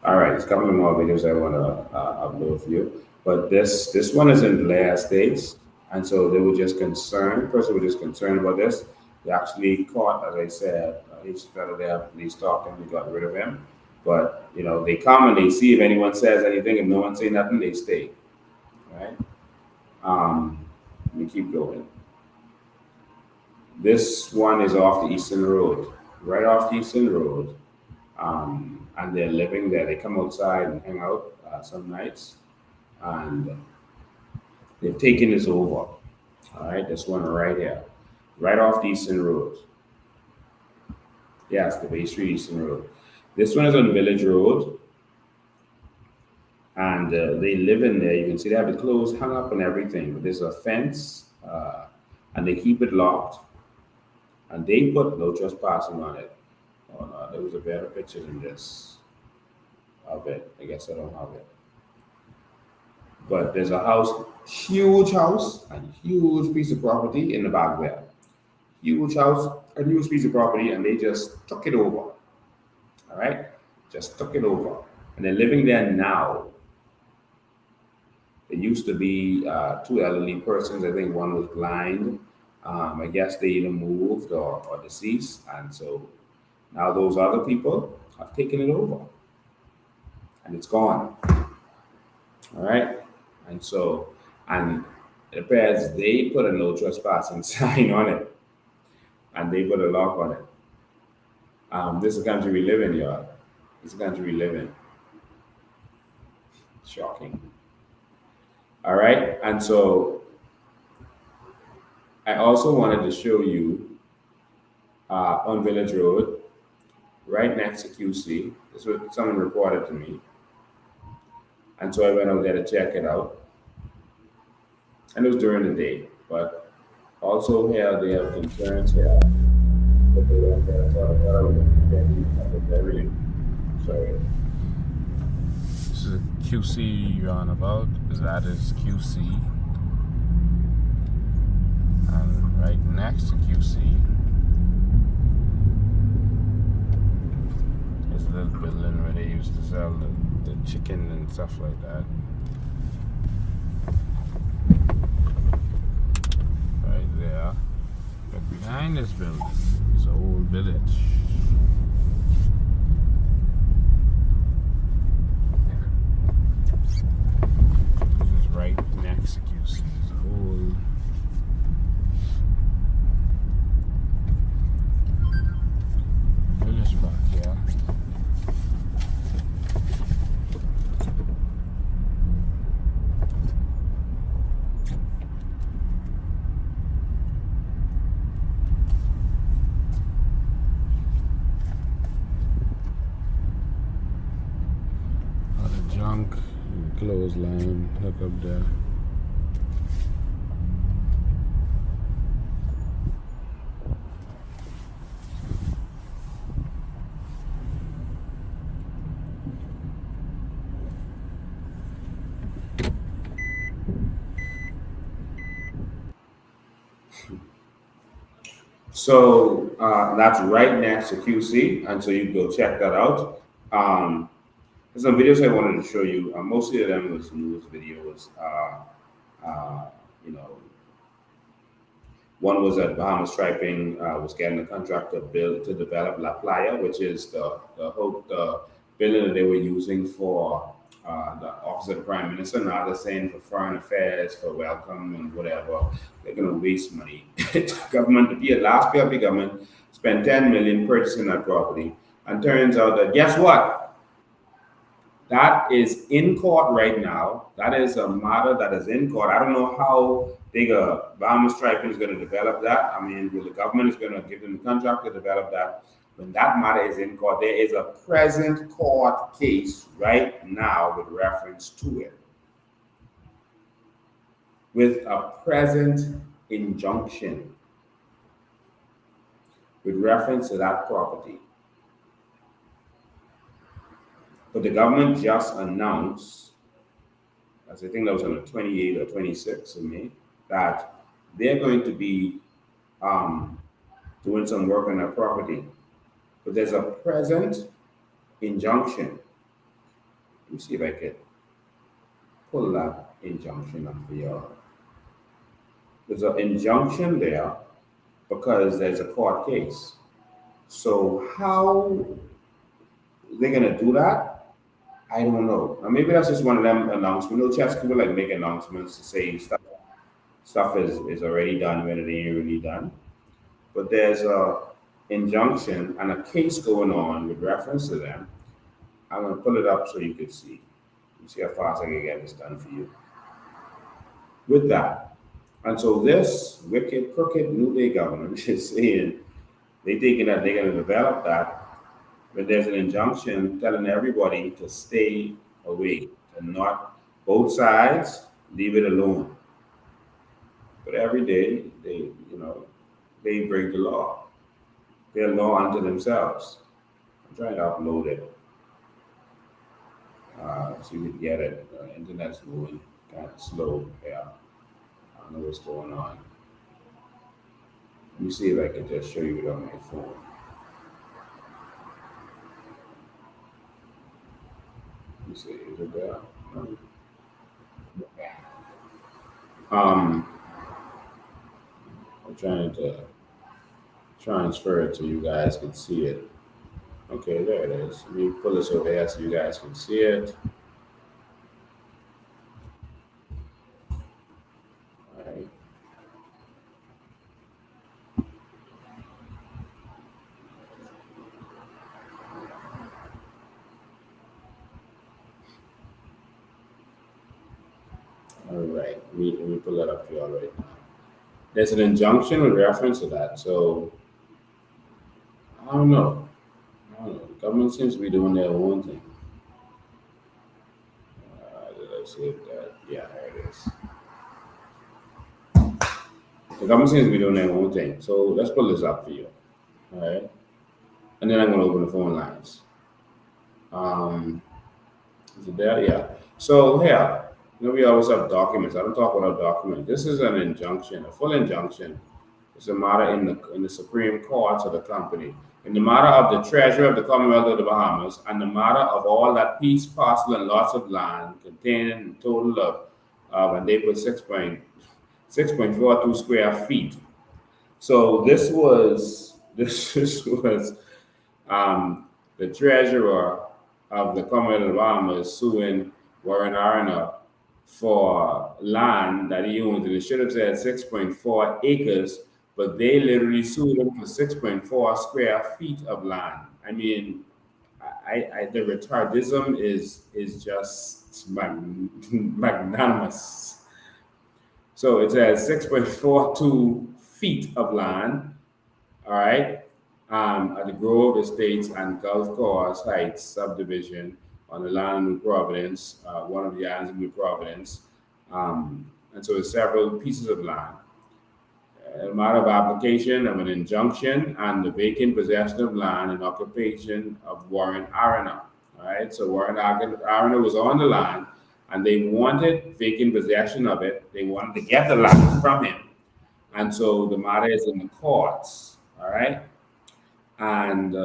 All right, there's a couple of more videos I want to upload for you, but this one is in Blair States, and so they were just concerned. First, they were just concerned about this. They actually caught, as I said, each fellow there. Police talked him, they got rid of him. But they come and they see if anyone says anything. If no one say nothing, they stay. Right? Let me keep going. This one is off the Eastern Road, right off the Eastern Road. And they're living there. They come outside and hang out some nights, and they've taken this over. All right, this one right here, right off the Eastern Road. Yes, the Bay Street Eastern Road. This one is on Village Road, and they live in there. You can see they have the clothes hung up and everything, but there's a fence, and they keep it locked, and they put no trespassing on it. Oh no, there was a better picture than this of it. I guess I don't have it. But there's a huge house, and huge piece of property in the back there. Huge house, a huge piece of property, and they just took it over. All right? Just took it over. And they're living there now. There used to be two elderly persons. I think one was blind. I guess they either moved or deceased. And so now those other people have taken it over. And it's gone. All right? And so, and it appears they put a no trespassing sign on it. And they put a lock on it. This is the country we live in, y'all. This is the country we live in. Shocking. All right? And so, I also wanted to show you on Village Road, right next to QC. This is what someone reported to me. And so I went out there to check it out. And it was during the day. But also here they have concerns here. But they don't get sorry. This is QC you're on about. That is QC. And right next to QC is a little building where they used to sell the chicken and stuff like that. Right there. But behind this building is an old village. This is right next to QC. It's an old village back here. All the junk, clothesline, look up there. So that's right next to QC, and so you go check that out. There's some videos I wanted to show you. Mostly of them was news videos. You know, one was that Bahamas Striping was getting a contract to develop La Playa, which is the building that they were using for the office of the prime minister. Now they're saying for foreign affairs, for welcome and whatever, they're going to waste money. Government, the last PLP government spent 10 million purchasing that property, and turns out that guess what? That is in court right now. That is a matter that is in court. I don't know how big a Bahamas Striping is going to develop that. I mean, the government is going to give them the contract to develop that. When that matter is in court, there is a present court case right now with reference to it, with a present injunction with reference to that property. But the government just announced, as I think that was on the 28th or 26th of May, that they're going to be doing some work on that property. But there's a present injunction. Let me see if I can pull that injunction up for y'all. There's an injunction there because there's a court case. So how they're gonna do that? I don't know. Now maybe that's just one of them announcements. You know, chess people like make announcements to say stuff is already done when it ain't really done. But there's a injunction and a case going on with reference to them. I'm gonna pull it up so you can see. You see how fast I can get this done for you. With that. And so this wicked, crooked New Day government is saying they thinking that they're gonna develop that, but there's an injunction telling everybody to stay away, to not both sides, leave it alone. But every day they break the law. They're law unto themselves. I'm trying to upload it. So you can get it. Internet's moving kind of slow. Yeah. I don't know what's going on. Let me see if I can just show you it on my phone. Let me see, is it there? No. I'm trying to transfer it so you guys can see it. Okay, there it is. Let me pull this over here so you guys can see it. All right. All right, let me pull that up for y'all right now. There's an injunction with reference to that, so I don't know. The government seems to be doing their own thing. Did I see that? Yeah, there it is. The government seems to be doing their own thing. So let's pull this up for you. All right. And then I'm going to open the phone lines. Is it there? Yeah. So here, we always have documents. I don't talk about documents. This is an injunction, a full injunction. It's a matter in the Supreme Court of the company. In the matter of the treasury of the Commonwealth of the Bahamas and the matter of all that piece, parcel, and lots of land containing a total of, and they put 6.42 square feet. So this was the treasurer of the Commonwealth of the Bahamas suing Warren Arena for land that he owns, and it should have said 6.4 acres, but they literally sued him for 6.4 square feet of land. I mean, the retardism is just magnanimous. So it says 6.42 feet of land, all right, at the Grove Estates and Gulf Coast Heights subdivision on the land of New Providence, one of the islands of New Providence. And so it's several pieces of land. A matter of application of an injunction and the vacant possession of land and occupation of Warren Arena. All right, so Warren Arena was on the land and they wanted vacant possession of it. They wanted to get the land from him. And so the matter is in the courts. All right. And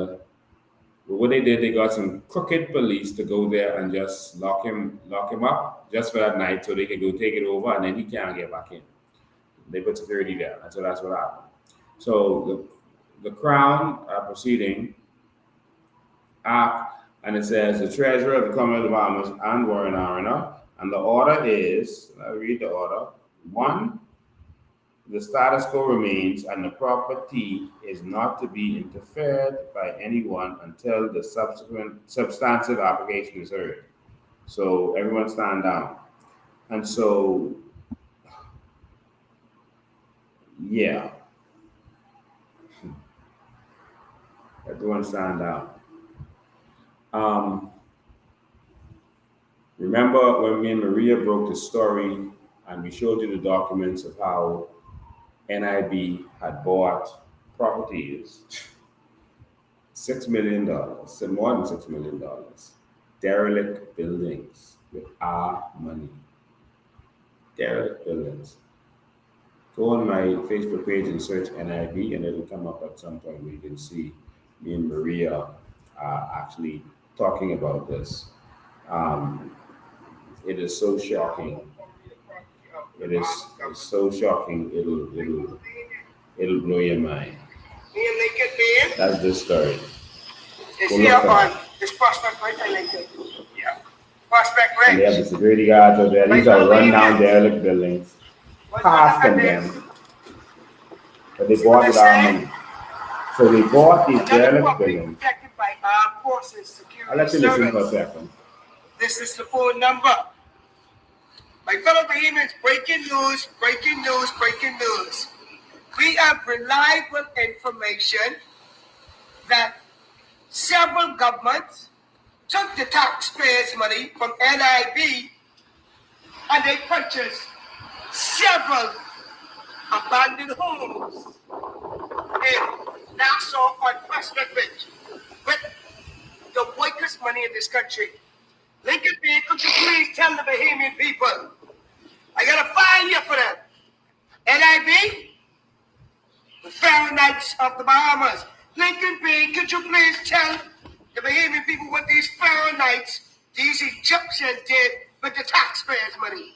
what they did, they got some crooked police to go there and just lock him up just for that night so they could go take it over and then he can't get back in. They put security there. And so that's what happened. So the Crown proceeding And it says the treasurer of the Commonwealth of the Bahamas and Warren Arena. And the order is, I'll read the order. 1, the status quo remains and the property is not to be interfered by anyone until the substantive application is heard. So everyone stand down. And so, yeah. Everyone stand down. Remember when me and Maria broke the story and we showed you the documents of how NIB had bought properties, $6 million, so more than $6 million, derelict buildings with our money. Derelict buildings. Go on my Facebook page and search NIB and it'll come up at some point where you can see me and Maria actually talking about this. It is so shocking. It's so shocking. It'll blow your mind. That's the story. It's here on this Prospect Ridge, I like it. Yeah. Prospect Ridge. And they have the security guards over there. These are rundown derelict buildings. Half of them. But they bought with our money. So they bought these derelict buildings. Protected by armed forces, security I'll let you listen for a service. second. This is the phone number. My fellow Bahamians, breaking news, breaking news, breaking news. We have reliable information that several governments took the taxpayers' money from NIB and they purchased several abandoned homes in Nassau on Prospect Ridge with the whitest money in this country. Lincoln B, could you please tell the Bahamian people, I got a file here for them. NIB, the Pharaoh Knights of the Bahamas. Lincoln B, could you please tell the Bahamian people what these Pharaoh Knights, these Egyptians did with the taxpayers' money?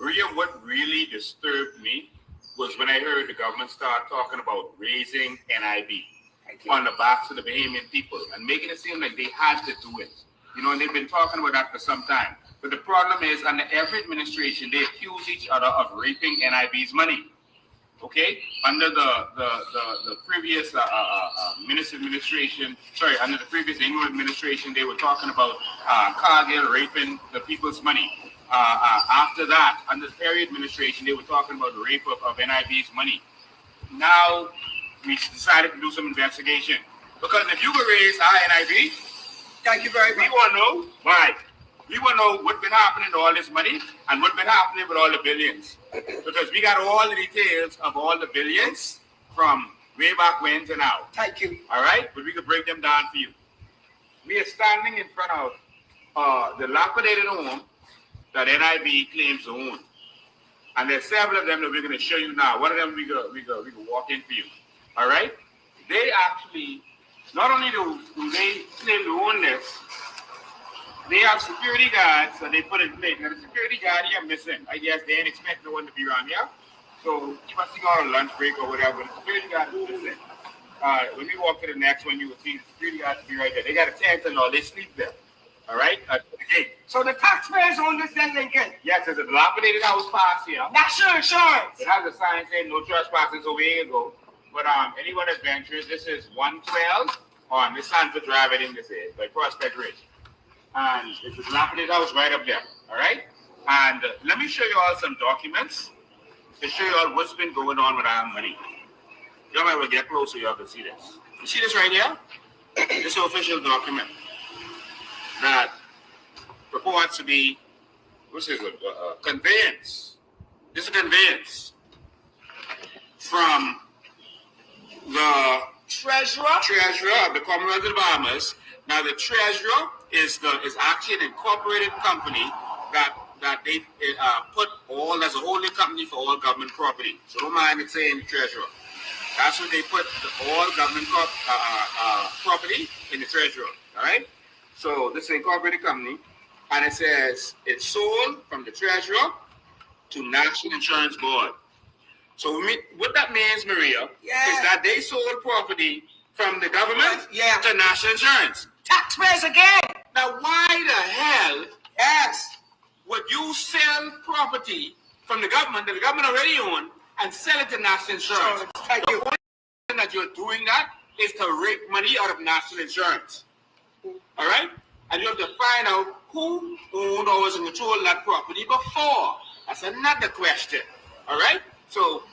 Maria, what really disturbed me was when I heard the government start talking about raising NIB on the backs of the Bahamian people and making it seem like they had to do it. You know, and they've been talking about that for some time. But the problem is, under every administration, they accuse each other of raping NIB's money. Okay? Under the previous under the previous England administration, they were talking about Cargill raping the people's money. After that, under the Perry administration, they were talking about the rape of NIB's money. Now, we decided to do some investigation. Because if you were raised our NIB, thank you very much. We want to know why. We want to know what's been happening to all this money and what's been happening with all the billions. Because we got all the details of all the billions from way back when to now. Thank you. All right? But we can break them down for you. We are standing in front of the dilapidated home that NIB claims to own. And there's several of them that we're going to show you now. One of them we go walk in for you. All right? They actually, not only do they claim to own this, they have security guards that they put in place. Now the security guard here missing. I guess they didn't expect no one to be around here. So he must be on a lunch break or whatever. The security guard is missing. When we walk to the next one, you will see the security guards be right there. They got a tent and all. They sleep there. All right? At the gate. So the taxpayers own this then, Lincoln? Yes, there's a dilapidated house past here. National Insurance. It has a sign saying no trespassing, so where you go. But anyone that's venturous, this is 112 on Miss Sanford Drive, I think this is, by Prospect Ridge. And it's a dilapidated house right up there, all right? And let me show you all some documents to show you all what's been going on with our money. You might well get closer, you all can see this. You see this right here? This is an official document that purports to be, what's this, a conveyance. This is a conveyance from the treasurer of the Commonwealth of the Bahamas. Now the treasurer is actually an incorporated company that they put all as a holding company for all government property. So don't mind it saying the treasurer. That's what they put all government property in the treasurer. All right. So this is an incorporated company, and it says it's sold from the treasurer to National Insurance Board. So what that means, Maria, is that they sold property from the government to National Insurance. Taxpayers again. Now, why the hell Yes. would you sell property from the government that the government already owned and sell it to national insurance? Thank you. The only reason that you're doing that is to rake money out of national insurance. All right? And you have to find out who owned or was in control of that property before. That's another question. All right? So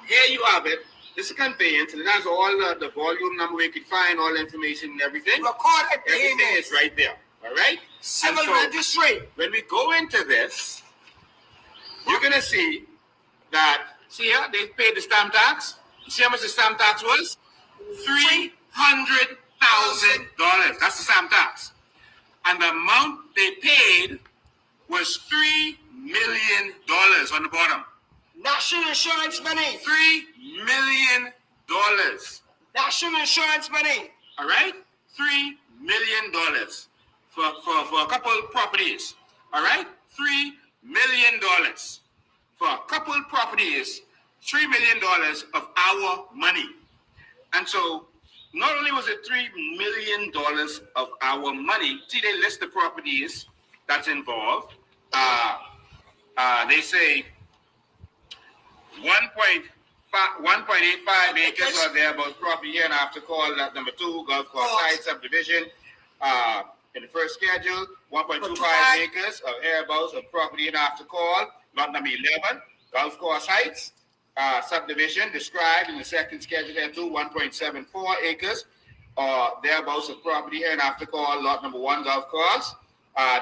here you have it. This is conveyance, and it has all the volume number where you can find all the information and everything. Recorded Everything payments. is right there. All right? Civil And so, registry. when we go into this, you're going to see that, see here, they paid the stamp tax. You see how much the stamp tax was? $300,000. That's the stamp tax. And the amount they paid was $3 million on the bottom. National insurance money. $3 million. National insurance money. All right? $3 million for a couple properties. All right? $3 million for a couple properties. $3 million of our money. And so, not only was it $3 million of our money, see, they list the properties that's involved. They say 1.85 acres or thereabouts property here and after call lot number 2, Gulf Coast Heights subdivision. In the first schedule, 1.25 acres of thereabouts of property and after call, lot number 11, Gulf Coast Heights subdivision described in the second schedule there too, 1.74 acres or thereabouts of property here and after call, lot number 1, Gulf Coast,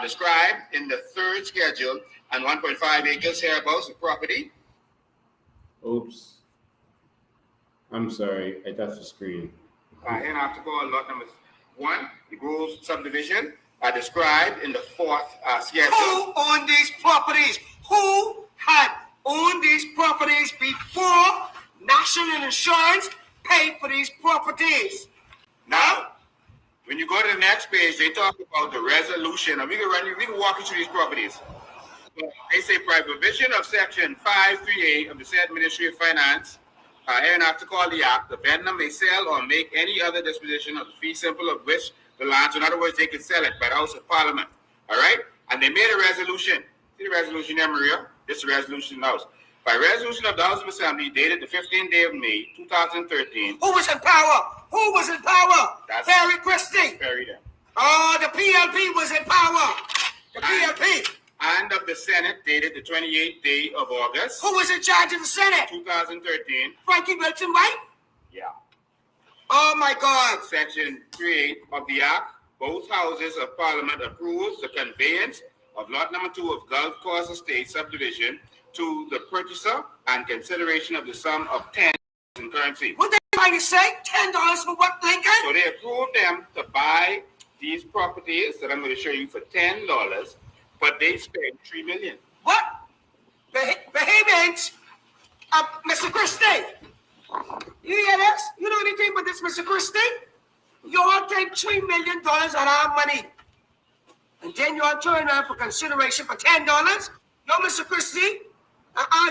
described in the third schedule, and 1.5 acres hereabouts of property. Oops. I'm sorry, I touched the screen. Here and after call, lot number 1, the Grove subdivision, described in the fourth schedule. Who owned these properties? Who had owned these properties before National Insurance paid for these properties? Now, when you go to the next page, they talk about the resolution. And we can walk you through these properties. They say provision of section 538 of the said Ministry of Finance, here and after call the act, the vendor may sell or make any other disposition of the fee simple of which the land. So in other words, they can sell it by the House of Parliament. All right? And they made a resolution. See the resolution there, Maria? This is the resolution in the House. By resolution of the House of Assembly dated the 15th day of May, 2013. Who was in power? Who was in power? That's Perry Christie. Perry there. Oh, the PLP was in power. The PLP. And of the Senate dated the 28th day of August. Who was in charge of the Senate? 2013. Frankie Wilson White? Yeah. Oh my God. Section 3 of the Act, both houses of Parliament approves the conveyance of lot number 2 of Gulf Coast Estate subdivision to the purchaser and consideration of the sum of $10 in currency. What they trying to say? $10 for what, Lincoln? So they approved them to buy these properties that I'm going to show you for $10, but they spent $3 million. What? Bahamians, Mr. Christie. You hear this? You know anything about this, Mr. Christie? You all take $3 million on our money. And then you all turn around for consideration for $10? No, Mr. Christie.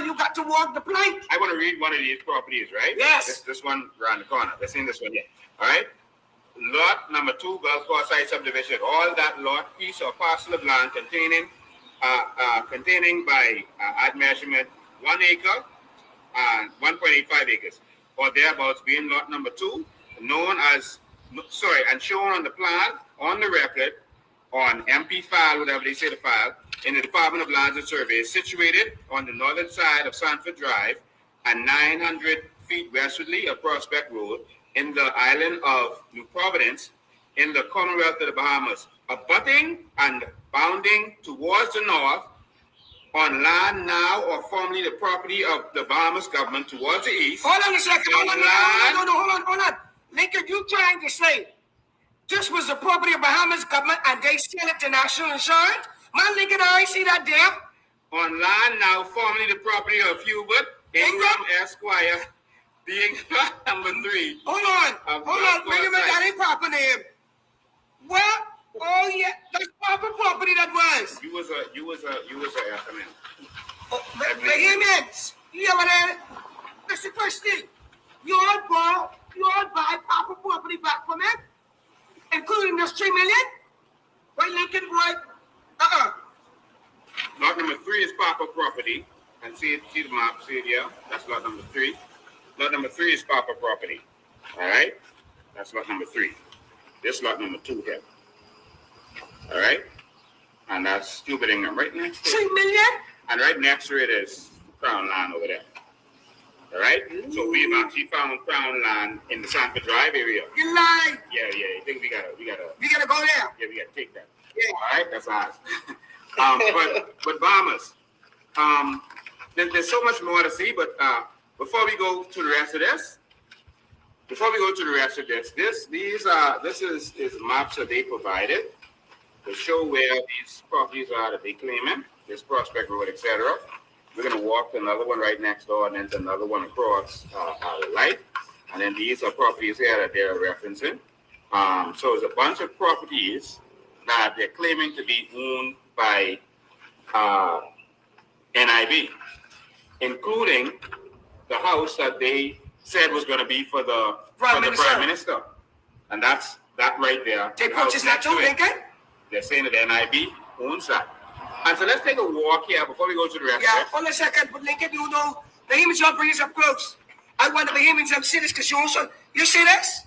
You got to walk the plank. I want to read one of these properties, right? Yes. This one around the corner. Let's see this one here. All right. Lot number 2, Gulf Coast Heights subdivision. All that lot, piece or parcel of land containing by at measurement 1 acre and 1.85 acres, or thereabouts, being lot number 2, known as and shown on the plan on the record on MP file, whatever they say the file, in the Department of Lands and Surveys, situated on the northern side of Sanford Drive and 900 feet westwardly of Prospect Road in the island of New Providence in the Commonwealth of the Bahamas, abutting and bounding towards the north on land now or formerly the property of the Bahamas government towards the east. Hold on a second. Hold on. Lincoln, you trying to say this was the property of Bahamas government and they sell it to National Insurance? My Lincoln, I see that damn. On land now formerly the property of Hubert Ingram Esquire, being lot number 3. Hold on. Wait a minute, that ain't proper name. Well, oh yeah, that's proper property that was. You was a estimate. Bahamians, you hear what I Mr. Christie, you all buy proper property back from him. including this 3 million? Right, Lincoln, boy? Lot number 3 is Papa property. And see the map, see it here? That's lot number 3. Lot number 3 is Papa property. All right? That's lot number 3. This lot number 2 here. All right? And that's Stupid Ingham right next to it. 3 million? And right next to it is Crown Land over there. All right? So we've actually found Crown Land in the Sanford Drive area. You lie. Yeah. I think we gotta We gotta go there. yeah, we gotta take that. Yeah. All right, that's ours. But Bahamas, there's so much more to see. But before we go to the rest of this, this is maps that they provided to show where these properties are that they claiming, this Prospect Road, etc. We're gonna walk to another one right next door, and then to another one across the light, and then these are properties here that they're referencing. So there's a bunch of properties that they're claiming to be owned by NIB, including the house that they said was going to be for the Prime Minister. And that's that right there. They purchased that too, Lincoln? They're saying that NIB owns that. And so let's take a walk here before we go to the rest of it. Hold a second, but Lincoln, you know, Bahamians are bringing us up close. I want the Bahamians to see this because you see this?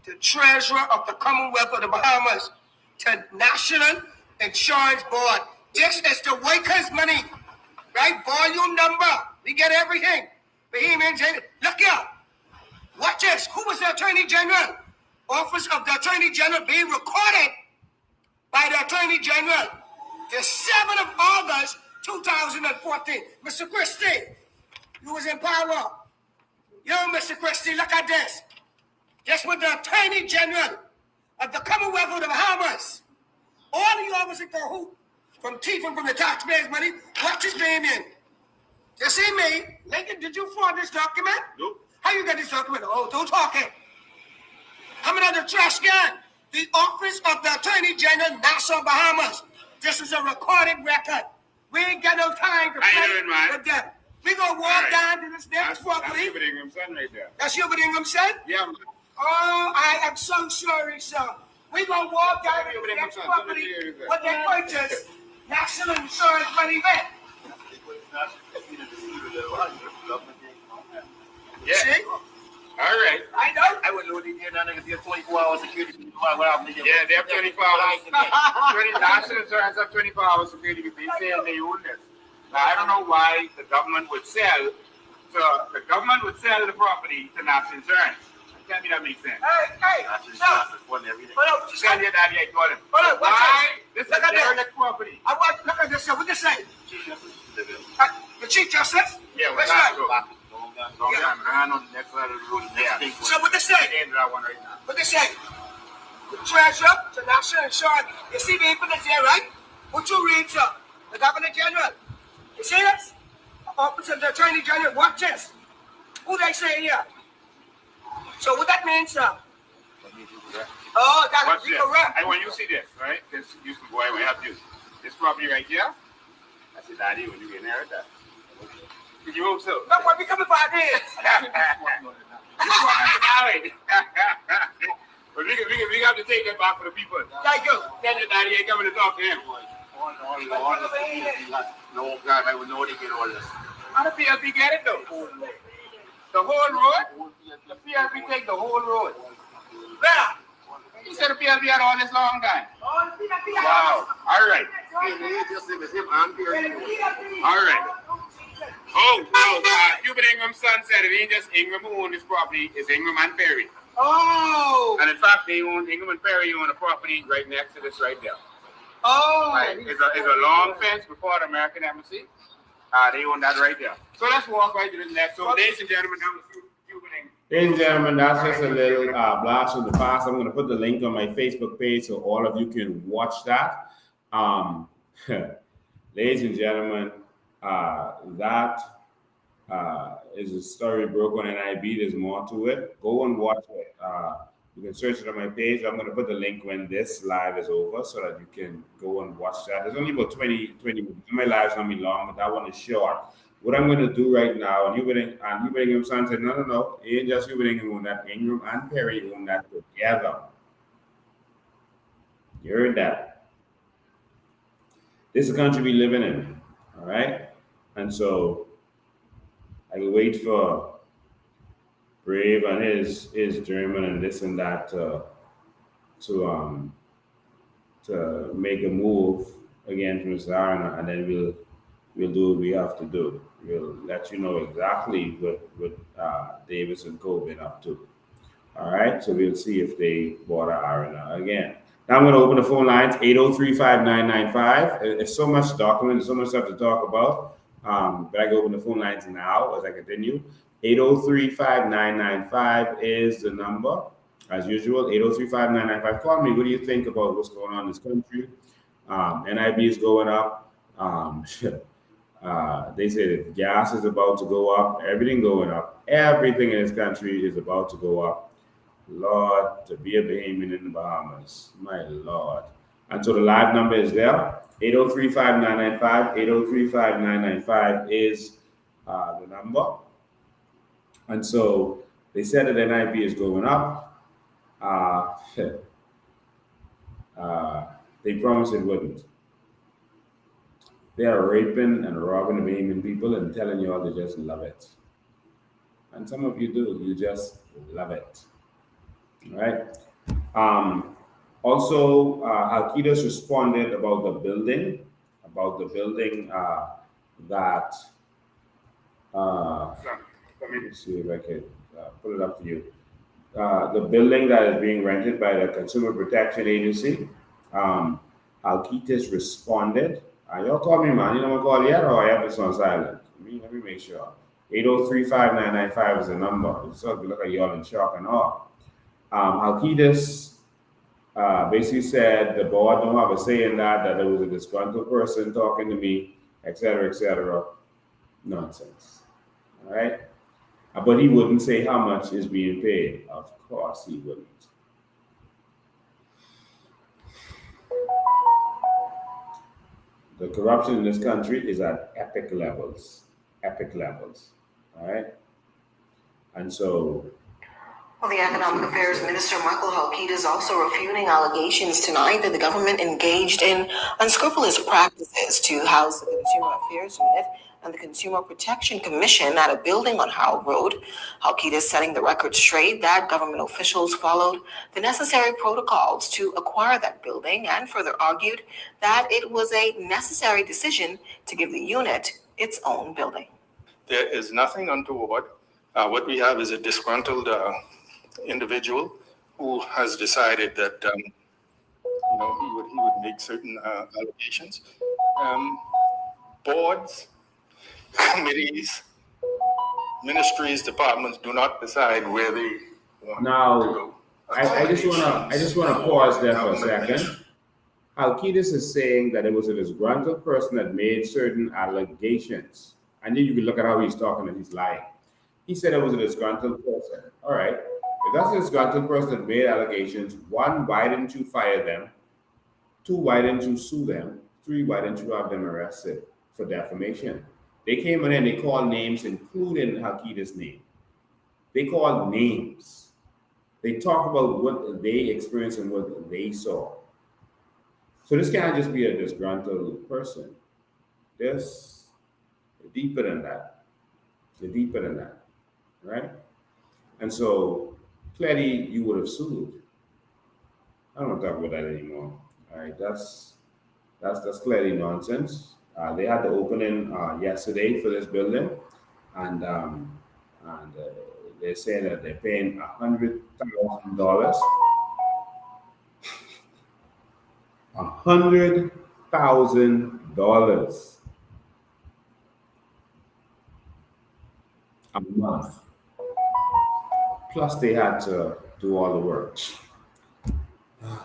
The Treasurer of the Commonwealth of the Bahamas to National Insurance Board. This is the workers' money, right? Volume number. We get everything. Bahamians, look here. Watch this. Who was the Attorney General? Office of the Attorney General being recorded by the Attorney General. The 7th of August, 2014. Mr. Christie, you was in power. Yo, Mr. Christie, look at this. This was the Attorney General of the Commonwealth of the Bahamas. All the officers in cahoots from thieving from the taxpayers' money. Watch this, Damien. You see me? Lincoln, did you forward this document? Nope. How you get this document? Oh, don't talk it. Coming out of the trash can. The Office of the Attorney General, Nassau, Bahamas. This is a recorded record. We ain't got no time to play with them. We gonna walk down to this next property. That's Hubert Ingram's son right there. That's Hubert Ingram's son? Yeah. Oh, I am so sorry, sir. We gonna walk down to the next property. What they purchased, National Insurance money back. Yeah. See? All right. I know. I wouldn't know what they did. That nigga did 24 hours security. Yeah, they have 24 hours. National Insurance have 24 hours security. They say they own this. Now, I don't know why the government would sell the property to National Insurance. Tell me that makes sense. Hey, National stop. Insurance is one everything. Hold on, Tell your daddy I told him. Hold on, watch Why? This is Look at that. derelict property. I want look at this. What this say? The Chief Justice? Yeah, What's that? that? Long time. I know the next side of the road. Yeah. So what this say? That one right now. What they say? The Treasurer to National Insurance. You see the infinite there, right? What you read, sir? The Governor General. You see this? Office of the Attorney General. Watch this. Who they say here? So what that means, sir? Oh, that Watch would be this. correct. I want you to see this, right? This you can go ahead and help you. This property right here. That's your daddy when you get inherit that. Did you hope so? No, what we coming for this? But we have to take that back for the people. Thank you. Tell your daddy ain't coming to talk to him. No, God, I would know they get all this. How the PLP get it though? The whole road? The PLP take the whole road. There. You said the PLP had all this long time. Oh, the PLP. Wow. All right. Just him and Perry. All right. Hubert Ingram's son said it ain't just Ingram who owned this property, it's Ingram and Perry. Oh. And in fact, Ingram and Perry own a property right next to this right there. Oh. Right. It's a long fence before the American Embassy. They own that right there. So let's walk right to the next. So, ladies and gentlemen, that was Hubert Ingram. Ladies and gentlemen, that's just a little blast from the past. I'm going to put the link on my Facebook page so all of you can watch that. Ladies and gentlemen, that is a story broke on NIB. There's more to it. Go and watch it. You can search it on my page. I'm going to put the link when this live is over so that you can go and watch that. There's only about 20 minutes. My live's going to be long, but that one is short. What I'm going to do right now, and Hubert Ingram's son said, no, it ain't just Hubert Ingram own that. Ingram and Perry own that together. You heard that. This is the country we living in. All right. And so I will wait for Brave and his German and this and that to make a move again from Zarna, and then we'll do what we have to do. We'll let you know exactly what Davis and Co been up to. All right, so we'll see if they bought an arena again. Now I'm going to open the phone lines 803-5995. It's so much document, there's so much stuff to talk about. But I can open the phone lines now as I continue. 803-5995 is the number. As usual, 803-5995. Call me. What do you think about what's going on in this country? NIB is going up. They say that gas is about to go up. Everything going up. Everything in this country is about to go up. Lord, to be a Bahamian in the Bahamas. My Lord. And so the live number is there. 803-5995. 803-5995 is the number. And so they said that NIB is going up. They promised it wouldn't. They are raping and robbing the Bahamian people and telling you all they just love it. And some of you do. You just love it. All right. Also, Halkidas responded about the building that. Let me see if I can put it up for you. The building that is being rented by the Consumer Protection Agency. Alquitas responded. Y'all call me, man. You know what call yet, or I have this on silent? Let me make sure. 803-5995 is the number. It's look like y'all in shock and awe. Alquitas basically said the board don't have a say in that there was a disgruntled person talking to me, etc., etc. Nonsense. All right. But he wouldn't say how much is being paid. Of course he wouldn't. The corruption in this country is at epic levels. Epic levels. All right. And so. Well, the Economic Affairs Minister, Michael Halkid, is also refuting allegations tonight that the government engaged in unscrupulous practices to house the Consumer Affairs Unit and the Consumer Protection Commission at a building on Howell Road. Halkid is setting the record straight that government officials followed the necessary protocols to acquire that building and further argued that it was a necessary decision to give the unit its own building. There is nothing untoward. What we have is a disgruntled individual who has decided that he would make certain allegations. Boards, committees, ministries, departments do not decide where they want to go. I just wanna pause there for a second. Alquitas is saying that it was a disgruntled person that made certain allegations. And then you can look at how he's talking and he's lying. He said it was a disgruntled person. All right. If that's a disgruntled person that made allegations, one, why didn't you fire them? Two, why didn't you sue them? Three, why didn't you have them arrested for defamation? They came in and they called names, including Halkida's name. They called names. They talk about what they experienced and what they saw. So this can't just be a disgruntled person. There's deeper than that. They're deeper than that, right? And so clearly you would have sued. I don't want to talk about that anymore. All right, that's clearly nonsense. They had the opening yesterday for this building, and they're saying that they're paying $100,000. $100,000 a month. Plus, they had to do all the work. I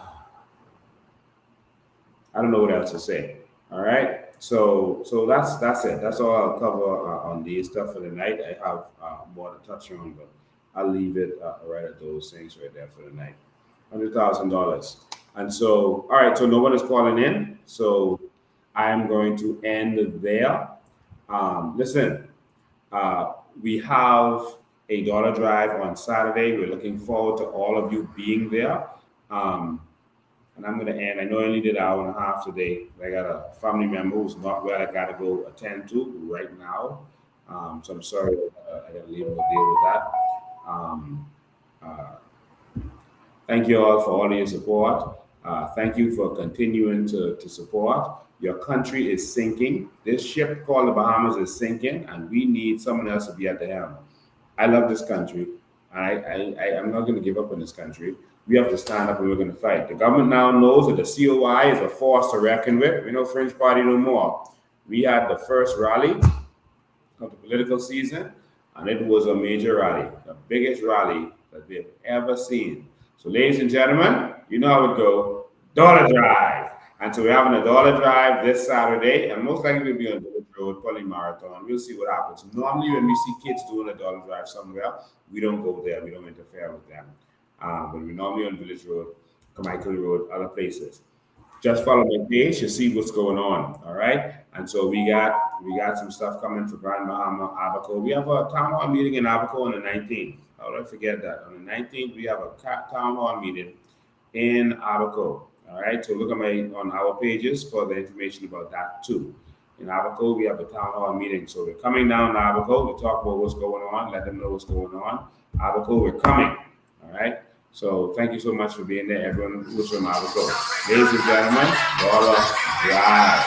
don't know what else to say. All right. So that's it. That's all I'll cover on these stuff for the night. I have more to touch on, but I'll leave it right at those things right there for the night. $100,000. And so, all right. So no one is calling in. So I am going to end there. Listen, we have a dollar drive on Saturday. We're looking forward to all of you being there. and I'm going to end. I know I only did an hour and a half today. I got a family member who's not well. I got to go attend to right now. So I'm sorry. I got to leave and go deal with that. Uh, Thank you all for all your support. Thank you for continuing to support. Your country is sinking. This ship called the Bahamas is sinking, and we need someone else to be at the helm. I love this country. I'm not going to give up on this country. We have to stand up and we're going to fight. The government now knows that the COI is a force to reckon with. We know French Party no more. We had the first rally of the political season, and it was a major rally, the biggest rally that we have ever seen. So, ladies and gentlemen, you know how it goes. Dollar Drive. And so we're having a dollar drive this Saturday, and most likely we'll be on Village Road, probably marathon. We'll see what happens. Normally, when we see kids doing a dollar drive somewhere, we don't go there. We don't interfere with them. But we're normally on Village Road, Carmichael Road, other places. Just follow my page, you see what's going on. All right. And so we got some stuff coming for Grand Bahama, Abaco. We have a town hall meeting in Abaco on the 19th. How did I forget that? On the 19th, we have a town hall meeting in Abaco. All right. So look on our pages for the information about that too. In Abaco, we have a town hall meeting. So we're coming down to Abaco to talk about what's going on, let them know what's going on. Abaco, we're coming. All right. So thank you so much for being there, everyone who's from Abaco. Ladies and gentlemen, Dollar Drive.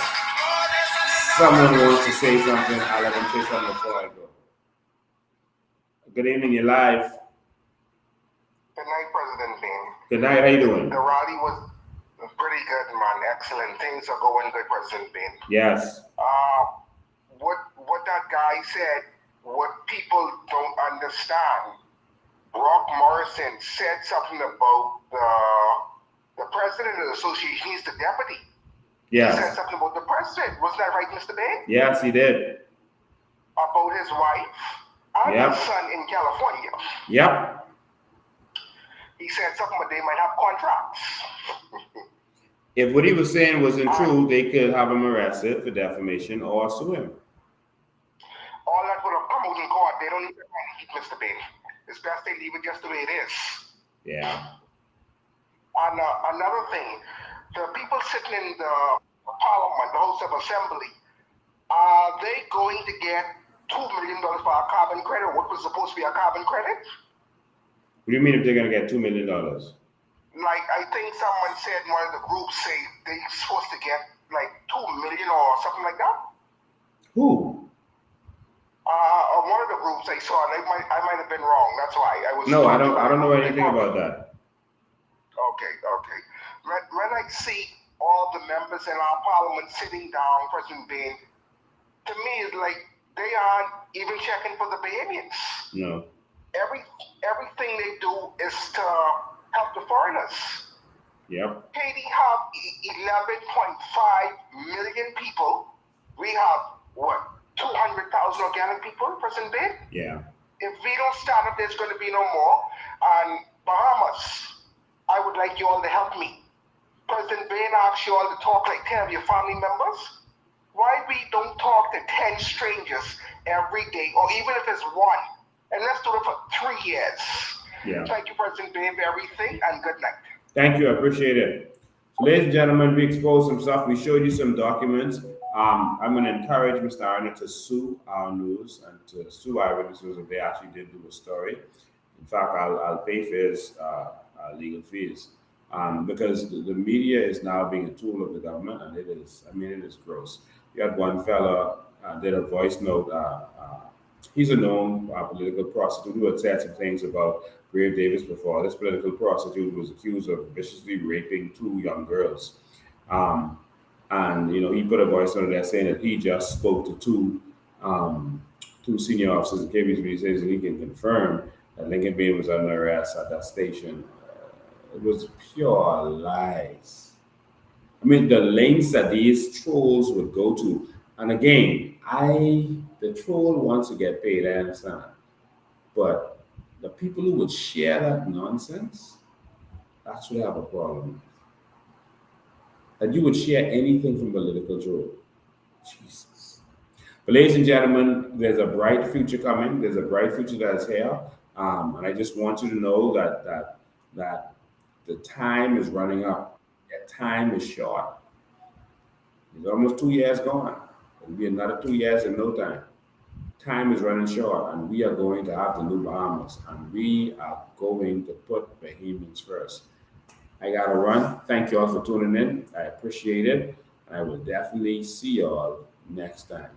Someone wants to say something. I'll let them say something before I go. Good evening, you're live. Good night, President Bean. Good night, how you doing? The rally was pretty good, man. Excellent. Things are going good, President Bean. Yes. What that guy said, what people don't understand, Brock Morrison said something about the president of the association. He's the deputy. Yes. He said something about the president. Wasn't that right, Mr. Bain? Yes, he did. About his wife and Yep. his son in California. Yep. He said something about they might have contracts. If what he was saying wasn't true, they could have him arrested for defamation or sue him. All that would have come out in court. They don't need to Mr. Bain. It's best they leave it just the way it is. Yeah. And another thing, the people sitting in the Parliament, the House of Assembly, are they going to get $2 million for a carbon credit? What was supposed to be a carbon credit? What do you mean if they're going to get $2 million? Like, I think someone said one of the groups say they're supposed to get like $2 million or something like that. Who? One of the groups I saw, and I might have been wrong. That's why I was. No, I don't know anything about that. Okay. When I see all the members in our parliament sitting down, President Bain, to me it's like they aren't even checking for the Bahamians. No. Everything they do is to help the foreigners. Yep. Haiti have 11.5 million people. We have what? 200,000 organic people, President Bain? Yeah. If we don't start up, there's going to be no more. And Bahamas, I would like you all to help me. President Bain asked you all to talk like 10 of your family members. Why we don't talk to 10 strangers every day, or even if it's one? And let's do it for 3 years. Yeah. Thank you, President Bain, for everything, and good night. Thank you. I appreciate it. So, ladies and gentlemen, we exposed some stuff. We showed you some documents. I'm going to encourage Mr. Arnott to sue our news and to sue eyewitnesses if they actually did do a story. In fact, I'll pay for his legal fees because the media is now being a tool of the government, and it is gross. You had one fella did a voice note. He's a known political prostitute who had said some things about Brave Davis before. This political prostitute was accused of viciously raping 2 young girls. And he put a voice on there saying that he just spoke to two senior officers in KBC says he can confirm that Lincoln Bain was under arrest at that station. It was pure lies. I mean, the lengths that these trolls would go to. And again, the troll wants to get paid, I understand. But the people who would share that nonsense, that's what I have a problem with. That you would share anything from political troll. Jesus. But ladies and gentlemen, there's a bright future coming. There's a bright future that's here. And I just want you to know that the time is running up. That time is short. It's almost 2 years gone. It'll be another 2 years in no time. Time is running short, and we are going to have the new Bahamas, and we are going to put Bahamians first. I gotta run. Thank you all for tuning in. I appreciate it. And I will definitely see you all next time.